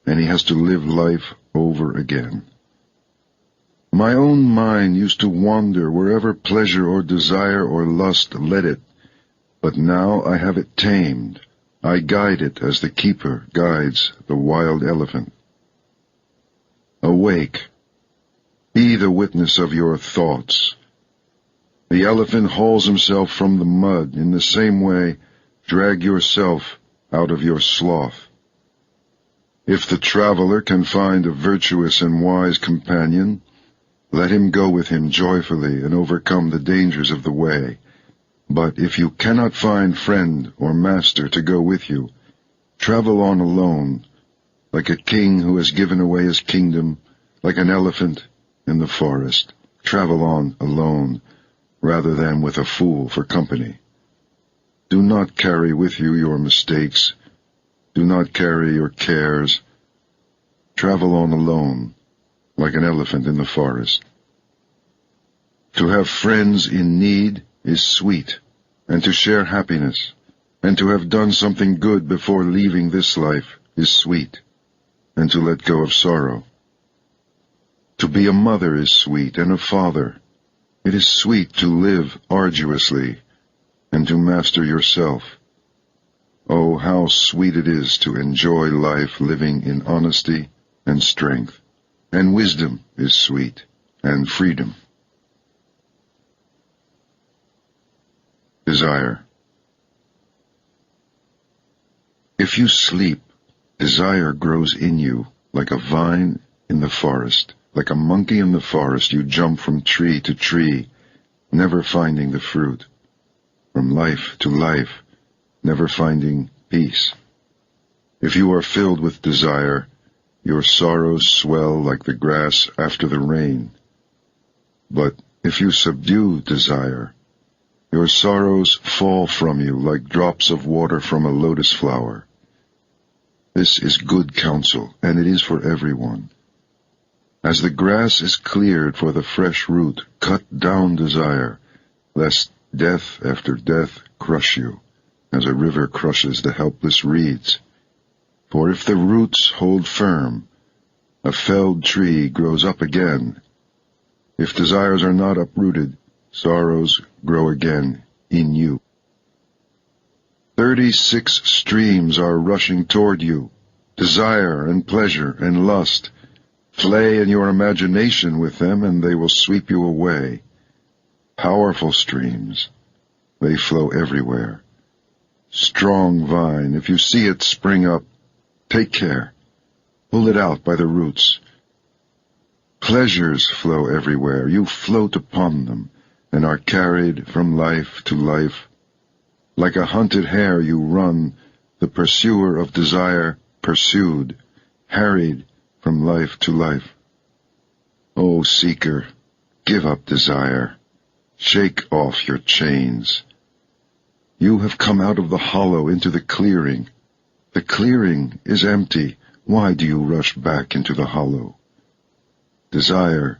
and he has to live life over again. My own mind used to wander wherever pleasure or desire or lust led it, but now I have it tamed. I guide it as the keeper guides the wild elephant. Awake. Be the witness of your thoughts. The elephant hauls himself from the mud. In the same way, drag yourself out of your sloth. If the traveler can find a virtuous and wise companion, let him go with him joyfully and overcome the dangers of the way. But if you cannot find friend or master to go with you, travel on alone, like a king who has given away his kingdom, like an elephant in the forest. Travel on alone, rather than with a fool for company. Do not carry with you your mistakes. Do not carry your cares. Travel on alone, like an elephant in the forest. To have friends in need is sweet, and to share happiness, and to have done something good before leaving this life is sweet, and to let go of sorrow. To be a mother is sweet, and a father. It is sweet to live arduously, and to master yourself. Oh, how sweet it is to enjoy life living in honesty and strength, and wisdom is sweet, and freedom. Desire. If you sleep, desire grows in you like a vine in the forest. Like a monkey in the forest, you jump from tree to tree, never finding the fruit. From life to life, never finding peace. If you are filled with desire, your sorrows swell like the grass after the rain. But if you subdue desire, your sorrows fall from you like drops of water from a lotus flower. This is good counsel, and it is for everyone. As the grass is cleared for the fresh root, cut down desire, lest death after death crush you, as a river crushes the helpless reeds. For if the roots hold firm, a felled tree grows up again. If desires are not uprooted, sorrows grow again in you. 36 streams are rushing toward you, desire and pleasure and lust. Play in your imagination with them, and they will sweep you away. Powerful streams, they flow everywhere. Strong vine, if you see it spring up, take care. Pull it out by the roots. Pleasures flow everywhere. You float upon them, and are carried from life to life. Like a hunted hare you run, the pursuer of desire pursued, harried from life to life. O seeker, give up desire. Shake off your chains. You have come out of the hollow into the clearing. The clearing is empty. Why do you rush back into the hollow? Desire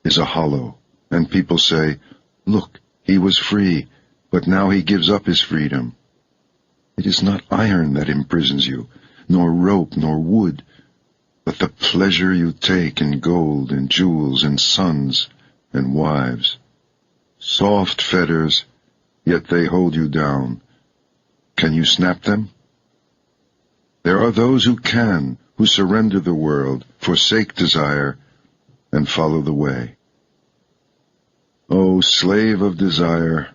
is a hollow, and people say, "Look, he was free, but now he gives up his freedom." It is not iron that imprisons you, nor rope, nor wood, but the pleasure you take in gold and jewels and sons and wives. Soft fetters, yet they hold you down. Can you snap them? There are those who can, who surrender the world, forsake desire, and follow the way. O slave of desire,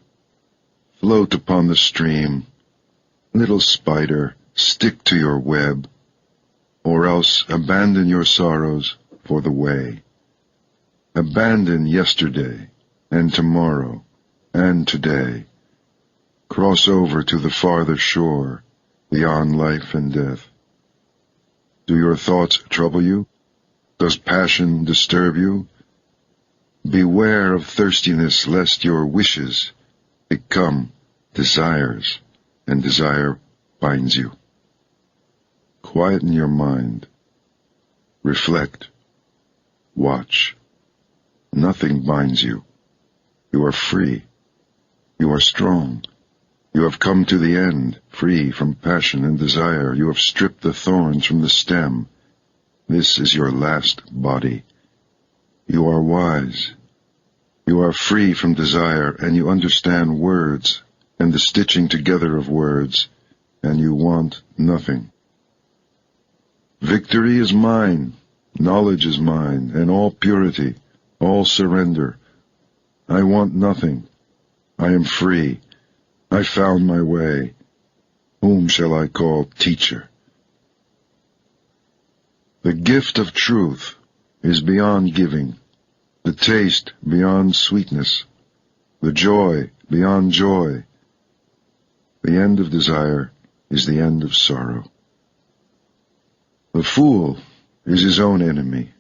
float upon the stream. Little spider, stick to your web, or else abandon your sorrows for the way. Abandon yesterday, and tomorrow, and today. Cross over to the farther shore, beyond life and death. Do your thoughts trouble you? Does passion disturb you? Beware of thirstiness, lest your wishes become desires, and desire binds you. Quieten your mind. Reflect. Watch. Nothing binds you. You are free. You are strong. You have come to the end, free from passion and desire. You have stripped the thorns from the stem. This is your last body. You are wise. You are free from desire, and you understand words and the stitching together of words, and you want nothing. Victory is mine, knowledge is mine, and all purity, all surrender. I want nothing. I am free. I found my way. Whom shall I call teacher? The gift of truth is beyond giving, the taste beyond sweetness, the joy beyond joy. The end of desire is the end of sorrow. The fool is his own enemy.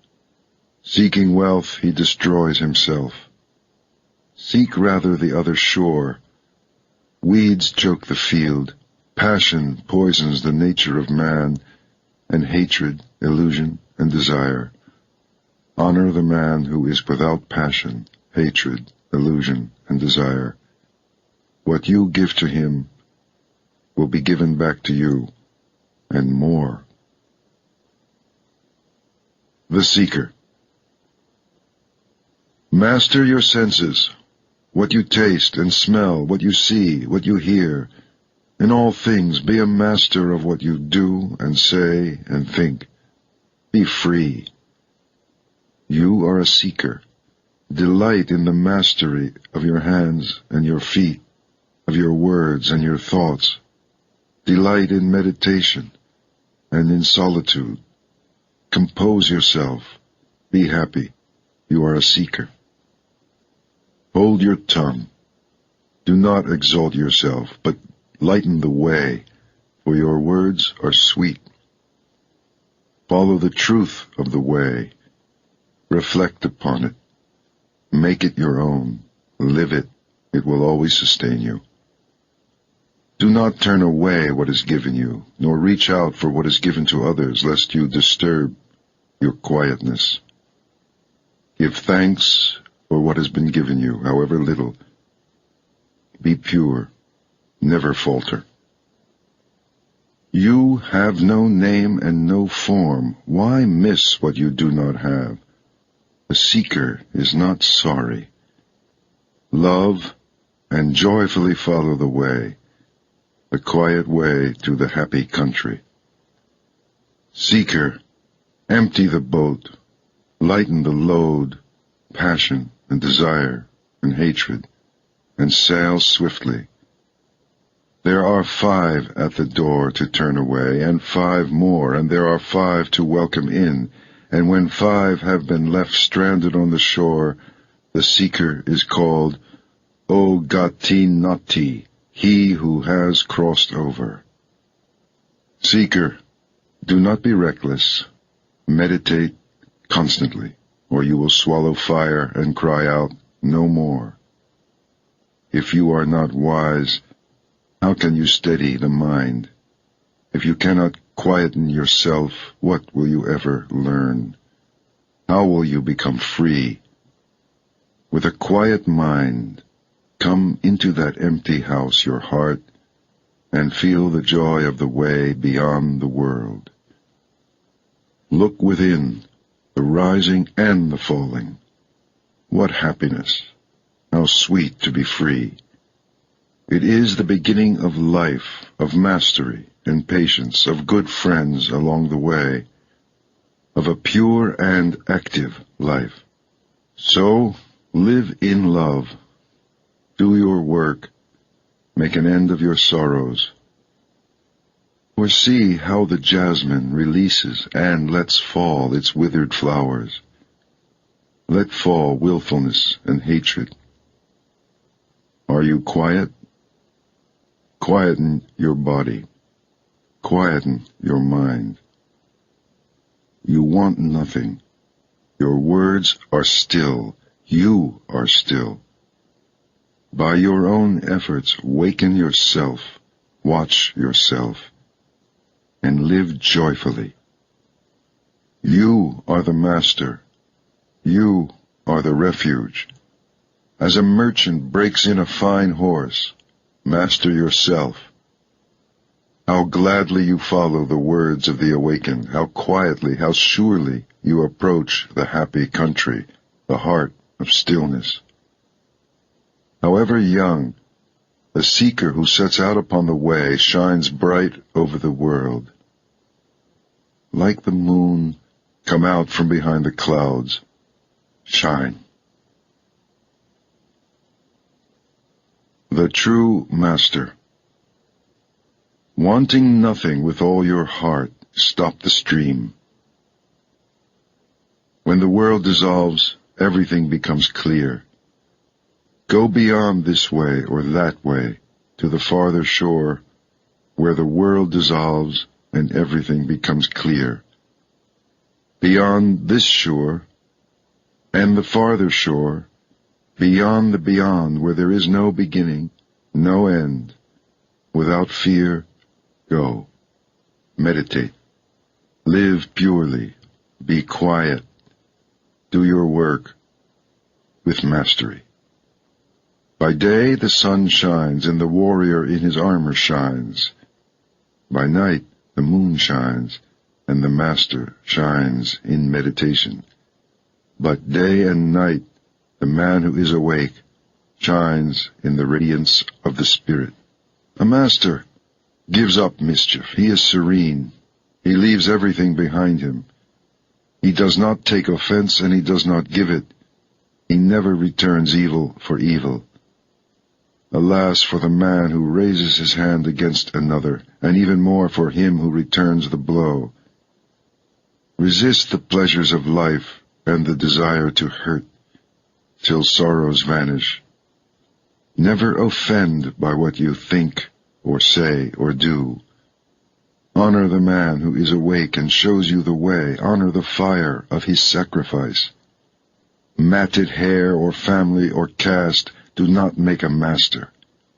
Seeking wealth, he destroys himself. Seek rather the other shore. Weeds choke the field. Passion poisons the nature of man, and hatred, illusion, and desire. Honor the man who is without passion, hatred, illusion, and desire. What you give to him will be given back to you, and more. The Seeker. Master your senses, what you taste and smell, what you see, what you hear. In all things be a master of what you do and say and think. Be free. You are a seeker. Delight in the mastery of your hands and your feet, of your words and your thoughts. Delight in meditation and in solitude. Compose yourself. Be happy. You are a seeker. Hold your tongue. Do not exalt yourself, but lighten the way, for your words are sweet. Follow the truth of the way. Reflect upon it. Make it your own. Live it. It will always sustain you. Do not turn away what is given you, nor reach out for what is given to others, lest you disturb your quietness. Give thanks for what has been given you, however little. Be pure. Never falter. You have no name and no form. Why miss what you do not have? The seeker is not sorry. Love and joyfully follow the way, the quiet way to the happy country. Seeker, empty the boat, lighten the load, passion and desire and hatred, and sail swiftly. There are 5 at the door to turn away, and 5 more, and there are 5 to welcome in, and when 5 have been left stranded on the shore, the seeker is called O Gati Nati, he who has crossed over. Seeker, do not be reckless. Meditate constantly, or you will swallow fire and cry out, no more. If you are not wise, how can you steady the mind? If you cannot quieten yourself, what will you ever learn? How will you become free? With a quiet mind, come into that empty house, your heart, and feel the joy of the way beyond the world. Look within, the rising and the falling. What happiness! How sweet to be free! It is the beginning of life, of mastery and patience, of good friends along the way, of a pure and active life. So, live in love. Do your work. Make an end of your sorrows. For see how the jasmine releases and lets fall its withered flowers. Let fall willfulness and hatred. Are you quiet? Quieten your body. Quieten your mind. You want nothing. Your words are still. You are still. By your own efforts, waken yourself, watch yourself, and live joyfully. You are the master. You are the refuge. As a merchant breaks in a fine horse, master yourself. How gladly you follow the words of the awakened, how quietly, how surely you approach the happy country, the heart of stillness. However young, the seeker who sets out upon the way shines bright over the world. Like the moon, come out from behind the clouds, shine. The True Master. Wanting nothing with all your heart, stop the stream. When the world dissolves, everything becomes clear. Go beyond this way or that way, to the farther shore, where the world dissolves and everything becomes clear. Beyond this shore, and the farther shore, beyond the beyond, where there is no beginning, no end, without fear, go. Meditate. Live purely. Be quiet. Do your work with mastery. By day the sun shines, and the warrior in his armor shines. By night the moon shines, and the master shines in meditation. But day and night the man who is awake shines in the radiance of the Spirit. A master gives up mischief. He is serene. He leaves everything behind him. He does not take offense, and he does not give it. He never returns evil for evil. Alas for the man who raises his hand against another, and even more for him who returns the blow. Resist the pleasures of life and the desire to hurt, till sorrows vanish. Never offend by what you think, or say, or do. Honor the man who is awake and shows you the way. Honor the fire of his sacrifice. Matted hair or family or caste do not make a master,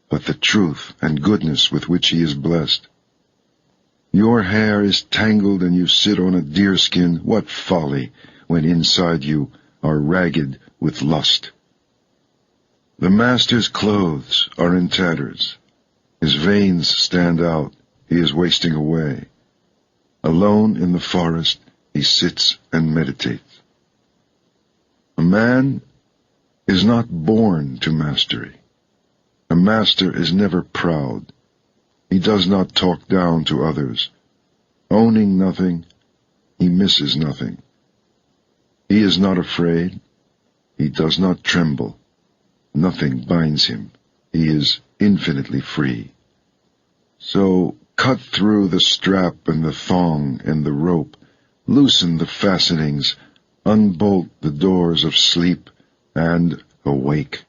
but the truth and goodness with which he is blessed. Your hair is tangled and you sit on a deerskin. What folly, when inside you are ragged with lust. The master's clothes are in tatters. His veins stand out. He is wasting away. Alone in the forest, he sits and meditates. A man is not born to mastery. A master is never proud. He does not talk down to others. Owning nothing, he misses nothing. He is not afraid. He does not tremble. Nothing binds him. He is infinitely free. So cut through the strap and the thong and the rope, loosen the fastenings, unbolt the doors of sleep, and awake.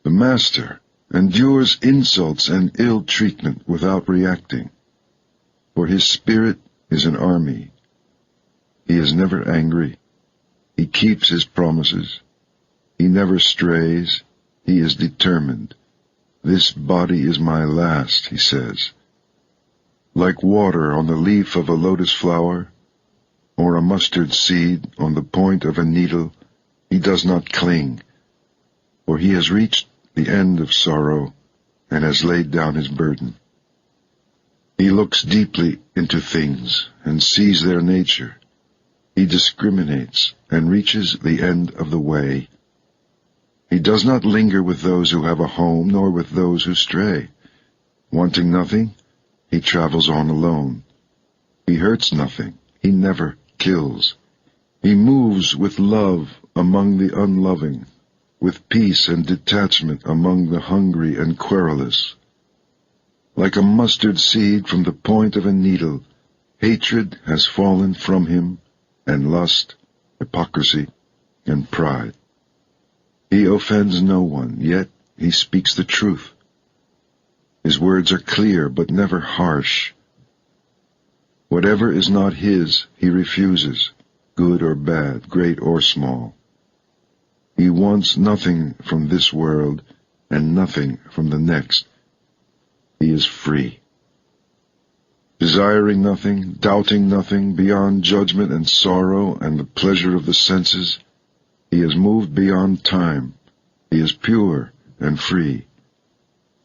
The master endures insults and ill treatment without reacting, for his spirit is an army. He is never angry. He keeps his promises. He never strays. He is determined. This body is my last, he says. Like water on the leaf of a lotus flower, or a mustard seed on the point of a needle, he does not cling, for he has reached the end of sorrow and has laid down his burden. He looks deeply into things and sees their nature. He discriminates and reaches the end of the way. He does not linger with those who have a home, nor with those who stray. Wanting nothing, he travels on alone. He hurts nothing. He never kills. He moves with love among the unloving, with peace and detachment among the hungry and querulous. Like a mustard seed from the point of a needle, hatred has fallen from him, and lust, hypocrisy, and pride. He offends no one, yet he speaks the truth. His words are clear, but never harsh. Whatever is not his, he refuses, good or bad, great or small. He wants nothing from this world and nothing from the next. He is free. Desiring nothing, doubting nothing, beyond judgment and sorrow and the pleasure of the senses, he is moved beyond time. He is pure and free.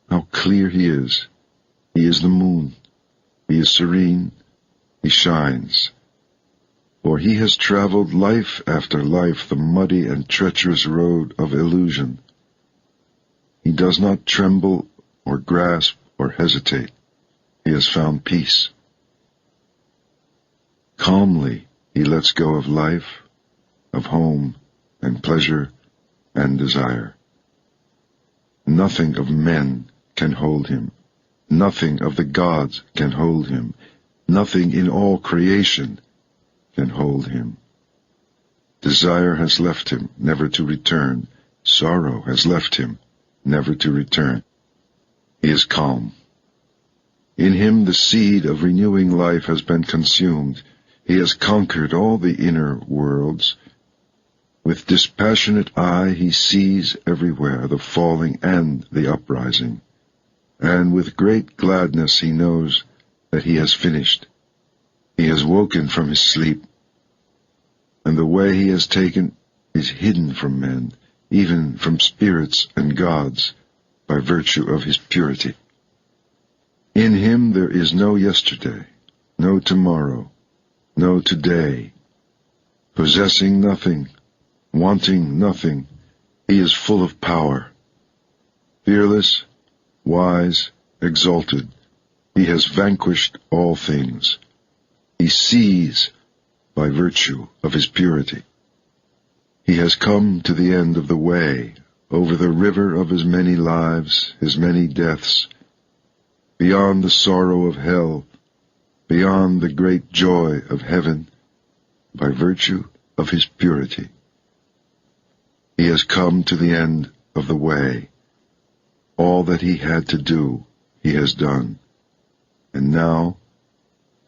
How clear he is! He is the moon. He is serene. He shines. For he has traveled life after life the muddy and treacherous road of illusion. He does not tremble or grasp or hesitate. He has found peace. Calmly he lets go of life, of home and pleasure and desire. Nothing of men can hold him. Nothing of the gods can hold him. Nothing in all creation can hold him. Desire has left him, never to return. Sorrow has left him, never to return. He is calm. In him the seed of renewing life has been consumed. He has conquered all the inner worlds. With dispassionate eye he sees everywhere the falling and the uprising. And with great gladness he knows that he has finished. He has woken from his sleep, and the way he has taken is hidden from men, even from spirits and gods, by virtue of his purity. In him there is no yesterday, no tomorrow, no today. Possessing nothing, wanting nothing, he is full of power. Fearless, wise, exalted, he has vanquished all things. He sees by virtue of his purity. He has come to the end of the way, over the river of his many lives, his many deaths, beyond the sorrow of hell, beyond the great joy of heaven, by virtue of his purity. He has come to the end of the way. All that he had to do, he has done, and now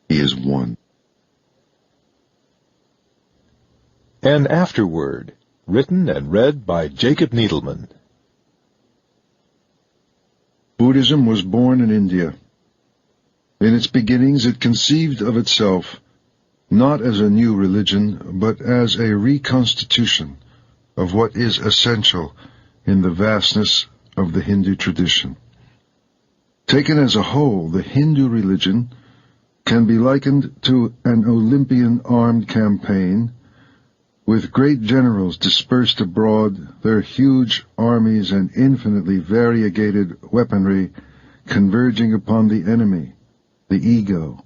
he is one. An Afterword, written and read by Jacob Needleman. Buddhism was born in India. In its beginnings it conceived of itself not as a new religion, but as a reconstitution of what is essential in the vastness of the Hindu tradition. Taken as a whole, the Hindu religion can be likened to an Olympian armed campaign, with great generals dispersed abroad, their huge armies and infinitely variegated weaponry converging upon the enemy, the ego,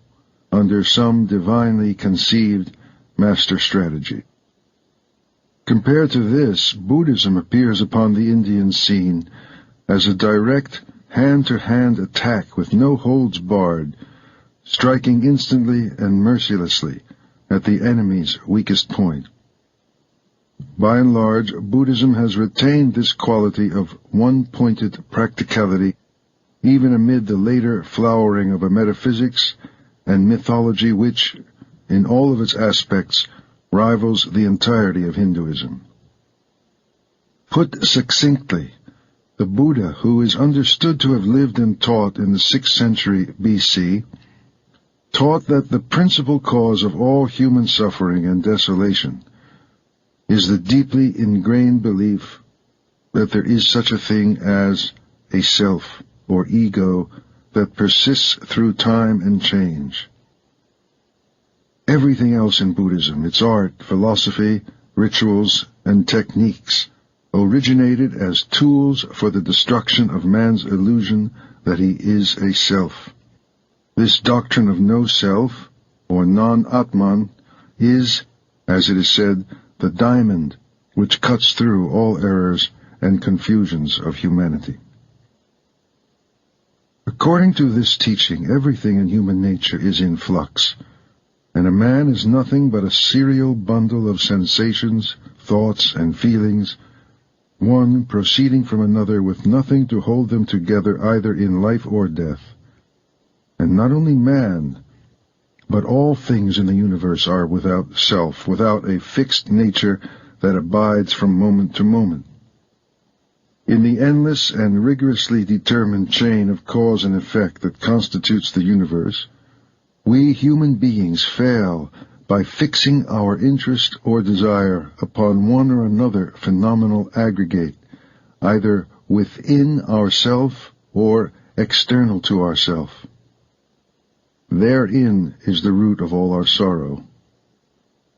under some divinely conceived master strategy. Compared to this, Buddhism appears upon the Indian scene as a direct, hand-to-hand attack with no holds barred, striking instantly and mercilessly at the enemy's weakest point. By and large, Buddhism has retained this quality of one-pointed practicality, even amid the later flowering of a metaphysics and mythology which, in all of its aspects, rivals the entirety of Hinduism. Put succinctly, the Buddha, who is understood to have lived and taught in the 6th century BC, taught that the principal cause of all human suffering and desolation is the deeply ingrained belief that there is such a thing as a self or ego that persists through time and change. Everything else in Buddhism, its art, philosophy, rituals, and techniques, originated as tools for the destruction of man's illusion that he is a self. This doctrine of no self, or non-Atman, is, as it is said, the diamond which cuts through all errors and confusions of humanity. According to this teaching, everything in human nature is in flux, and a man is nothing but a serial bundle of sensations, thoughts, and feelings, one proceeding from another with nothing to hold them together either in life or death. And not only man, but all things in the universe are without self, without a fixed nature that abides from moment to moment. In the endless and rigorously determined chain of cause and effect that constitutes the universe, we human beings fail by fixing our interest or desire upon one or another phenomenal aggregate, either within ourself or external to ourself. Therein is the root of all our sorrow.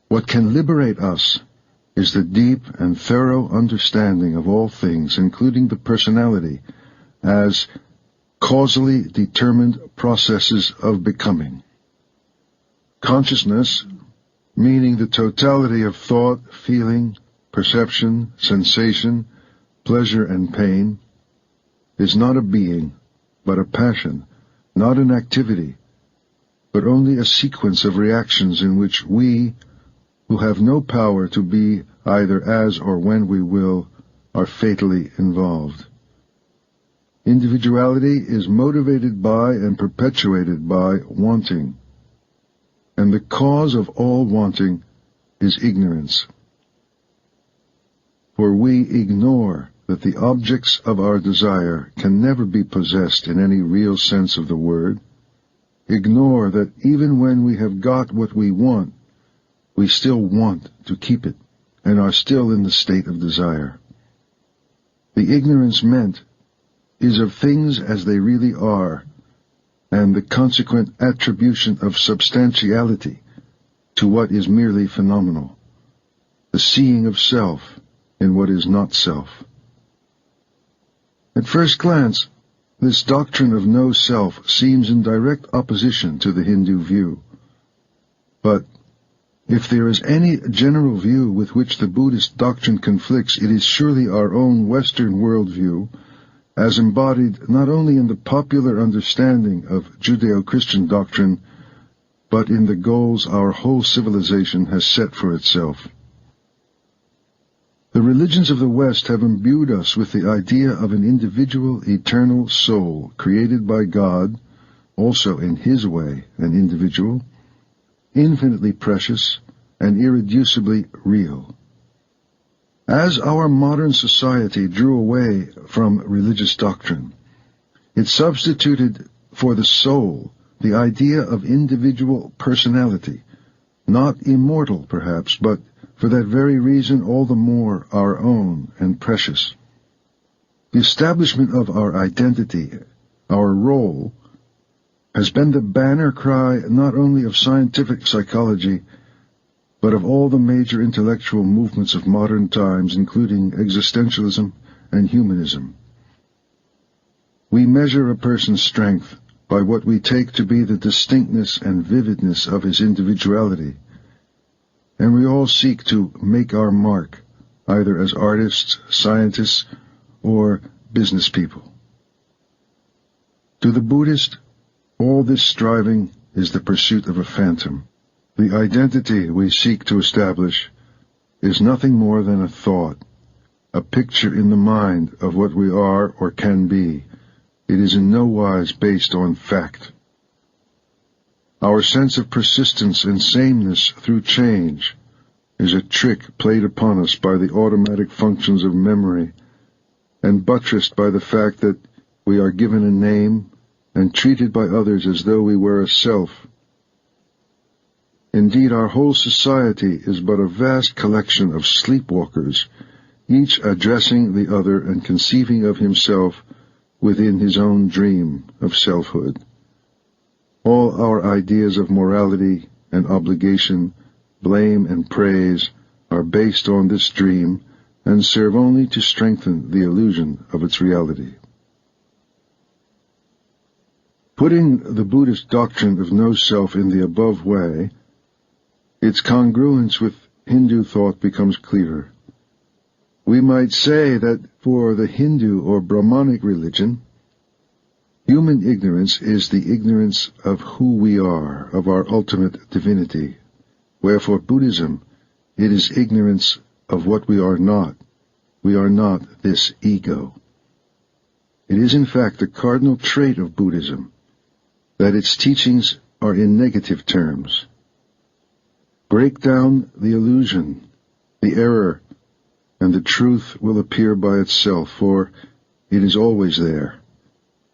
What can liberate us is the deep and thorough understanding of all things, including the personality, as causally determined processes of becoming. Consciousness, meaning the totality of thought, feeling, perception, sensation, pleasure and pain, is not a being, but a passion, not an activity, but only a sequence of reactions in which we, who have no power to be either as or when we will, are fatally involved. Individuality is motivated by and perpetuated by wanting, and the cause of all wanting is ignorance. For we ignore that the objects of our desire can never be possessed in any real sense of the word, ignore that even when we have got what we want, we still want to keep it, and are still in the state of desire. The ignorance meant is of things as they really are, and the consequent attribution of substantiality to what is merely phenomenal, the seeing of self in what is not self. At first glance, this doctrine of no self seems in direct opposition to the Hindu view. But if there is any general view with which the Buddhist doctrine conflicts, it is surely our own Western worldview, as embodied not only in the popular understanding of Judeo-Christian doctrine, but in the goals our whole civilization has set for itself. The religions of the West have imbued us with the idea of an individual, eternal soul created by God, also in His way an individual, infinitely precious and irreducibly real. As our modern society drew away from religious doctrine, it substituted for the soul the idea of individual personality, not immortal perhaps, but for that very reason all the more our own and precious. The establishment of our identity, our role, has been the banner cry not only of scientific psychology, but of all the major intellectual movements of modern times, including existentialism and humanism. We measure a person's strength by what we take to be the distinctness and vividness of his individuality, and we all seek to make our mark, either as artists, scientists, or business people. To the Buddhist, all this striving is the pursuit of a phantom. The identity we seek to establish is nothing more than a thought, a picture in the mind of what we are or can be. It is in no wise based on fact. Our sense of persistence and sameness through change is a trick played upon us by the automatic functions of memory, and buttressed by the fact that we are given a name and treated by others as though we were a self. Indeed, our whole society is but a vast collection of sleepwalkers, each addressing the other and conceiving of himself within his own dream of selfhood. All our ideas of morality and obligation, blame and praise are based on this dream and serve only to strengthen the illusion of its reality. Putting the Buddhist doctrine of no self in the above way, its congruence with Hindu thought becomes clearer. We might say that for the Hindu or Brahmanic religion, human ignorance is the ignorance of who we are, of our ultimate divinity, where for Buddhism it is ignorance of what we are not. We are not this ego. It is in fact the cardinal trait of Buddhism that its teachings are in negative terms. Break down the illusion, the error, and the truth will appear by itself, for it is always there.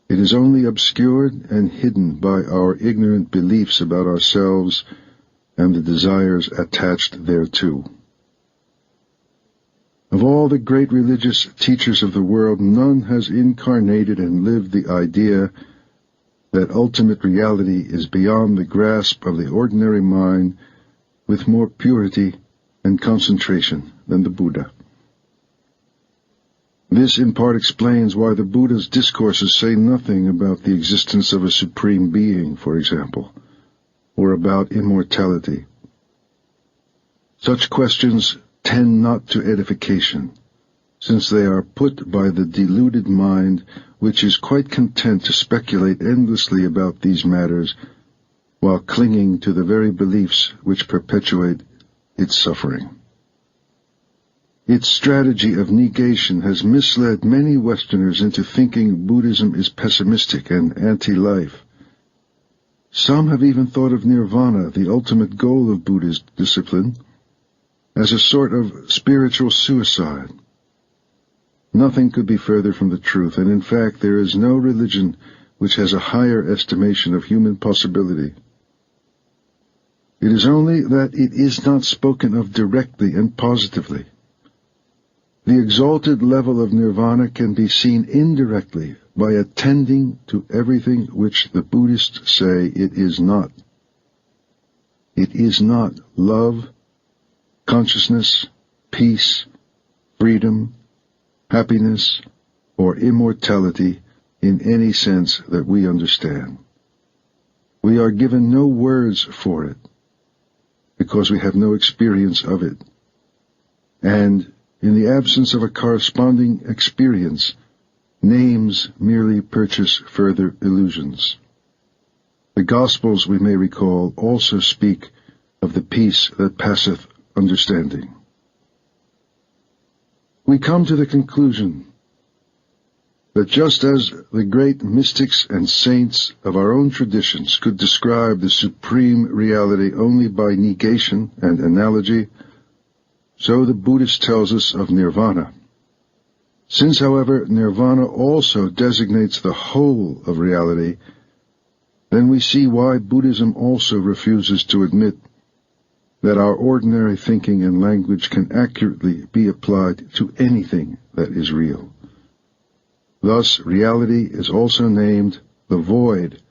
It is only obscured and hidden by our ignorant beliefs about ourselves and the desires attached thereto. Of all the great religious teachers of the world, none has incarnated and lived the idea that ultimate reality is beyond the grasp of the ordinary mind with more purity and concentration than the Buddha. This in part explains why the Buddha's discourses say nothing about the existence of a supreme being, for example, or about immortality. Such questions tend not to edification, since they are put by the deluded mind, which is quite content to speculate endlessly about these matters while clinging to the very beliefs which perpetuate its suffering. Its strategy of negation has misled many Westerners into thinking Buddhism is pessimistic and anti-life. Some have even thought of nirvana, the ultimate goal of Buddhist discipline, as a sort of spiritual suicide. Nothing could be further from the truth, and in fact there is no religion which has a higher estimation of human possibility. It is only that it is not spoken of directly and positively. The exalted level of nirvana can be seen indirectly by attending to everything which the Buddhists say it is not. It is not love, consciousness, peace, freedom, happiness, or immortality in any sense that we understand. We are given no words for it, because we have no experience of it. And in the absence of a corresponding experience, names merely purchase further illusions. The Gospels, we may recall, also speak of the peace that passeth understanding. We come to the conclusion that just as the great mystics and saints of our own traditions could describe the supreme reality only by negation and analogy, so the Buddhist tells us of nirvana. Since, however, nirvana also designates the whole of reality, then we see why Buddhism also refuses to admit that our ordinary thinking and language can accurately be applied to anything that is real. Thus, reality is also named the void,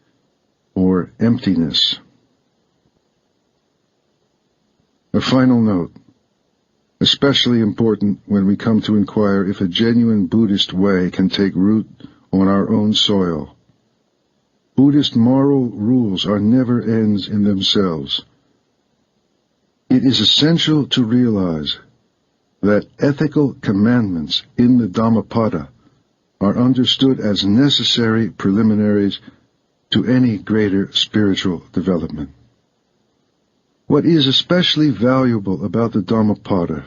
or emptiness. A final note, especially important when we come to inquire if a genuine Buddhist way can take root on our own soil. Buddhist moral rules are never ends in themselves. It is essential to realize that ethical commandments in the Dhammapada are understood as necessary preliminaries to any greater spiritual development. What is especially valuable about the Dhammapada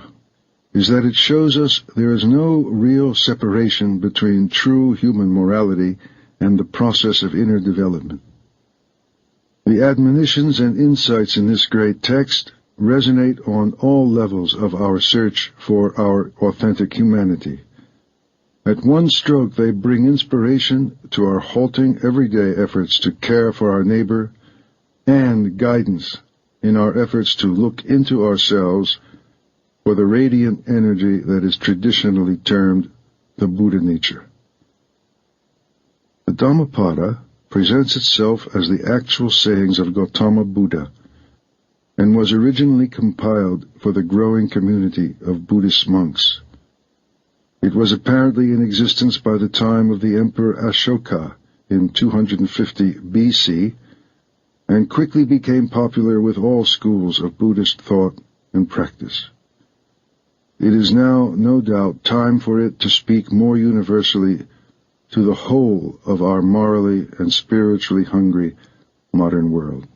is that it shows us there is no real separation between true human morality and the process of inner development. The admonitions and insights in this great text resonate on all levels of our search for our authentic humanity. At one stroke, they bring inspiration to our halting everyday efforts to care for our neighbor and guidance in our efforts to look into ourselves for the radiant energy that is traditionally termed the Buddha nature. The Dhammapada presents itself as the actual sayings of Gautama Buddha and was originally compiled for the growing community of Buddhist monks. It was apparently in existence by the time of the Emperor Ashoka in 250 BC, and quickly became popular with all schools of Buddhist thought and practice. It is now, no doubt, time for it to speak more universally to the whole of our morally and spiritually hungry modern world.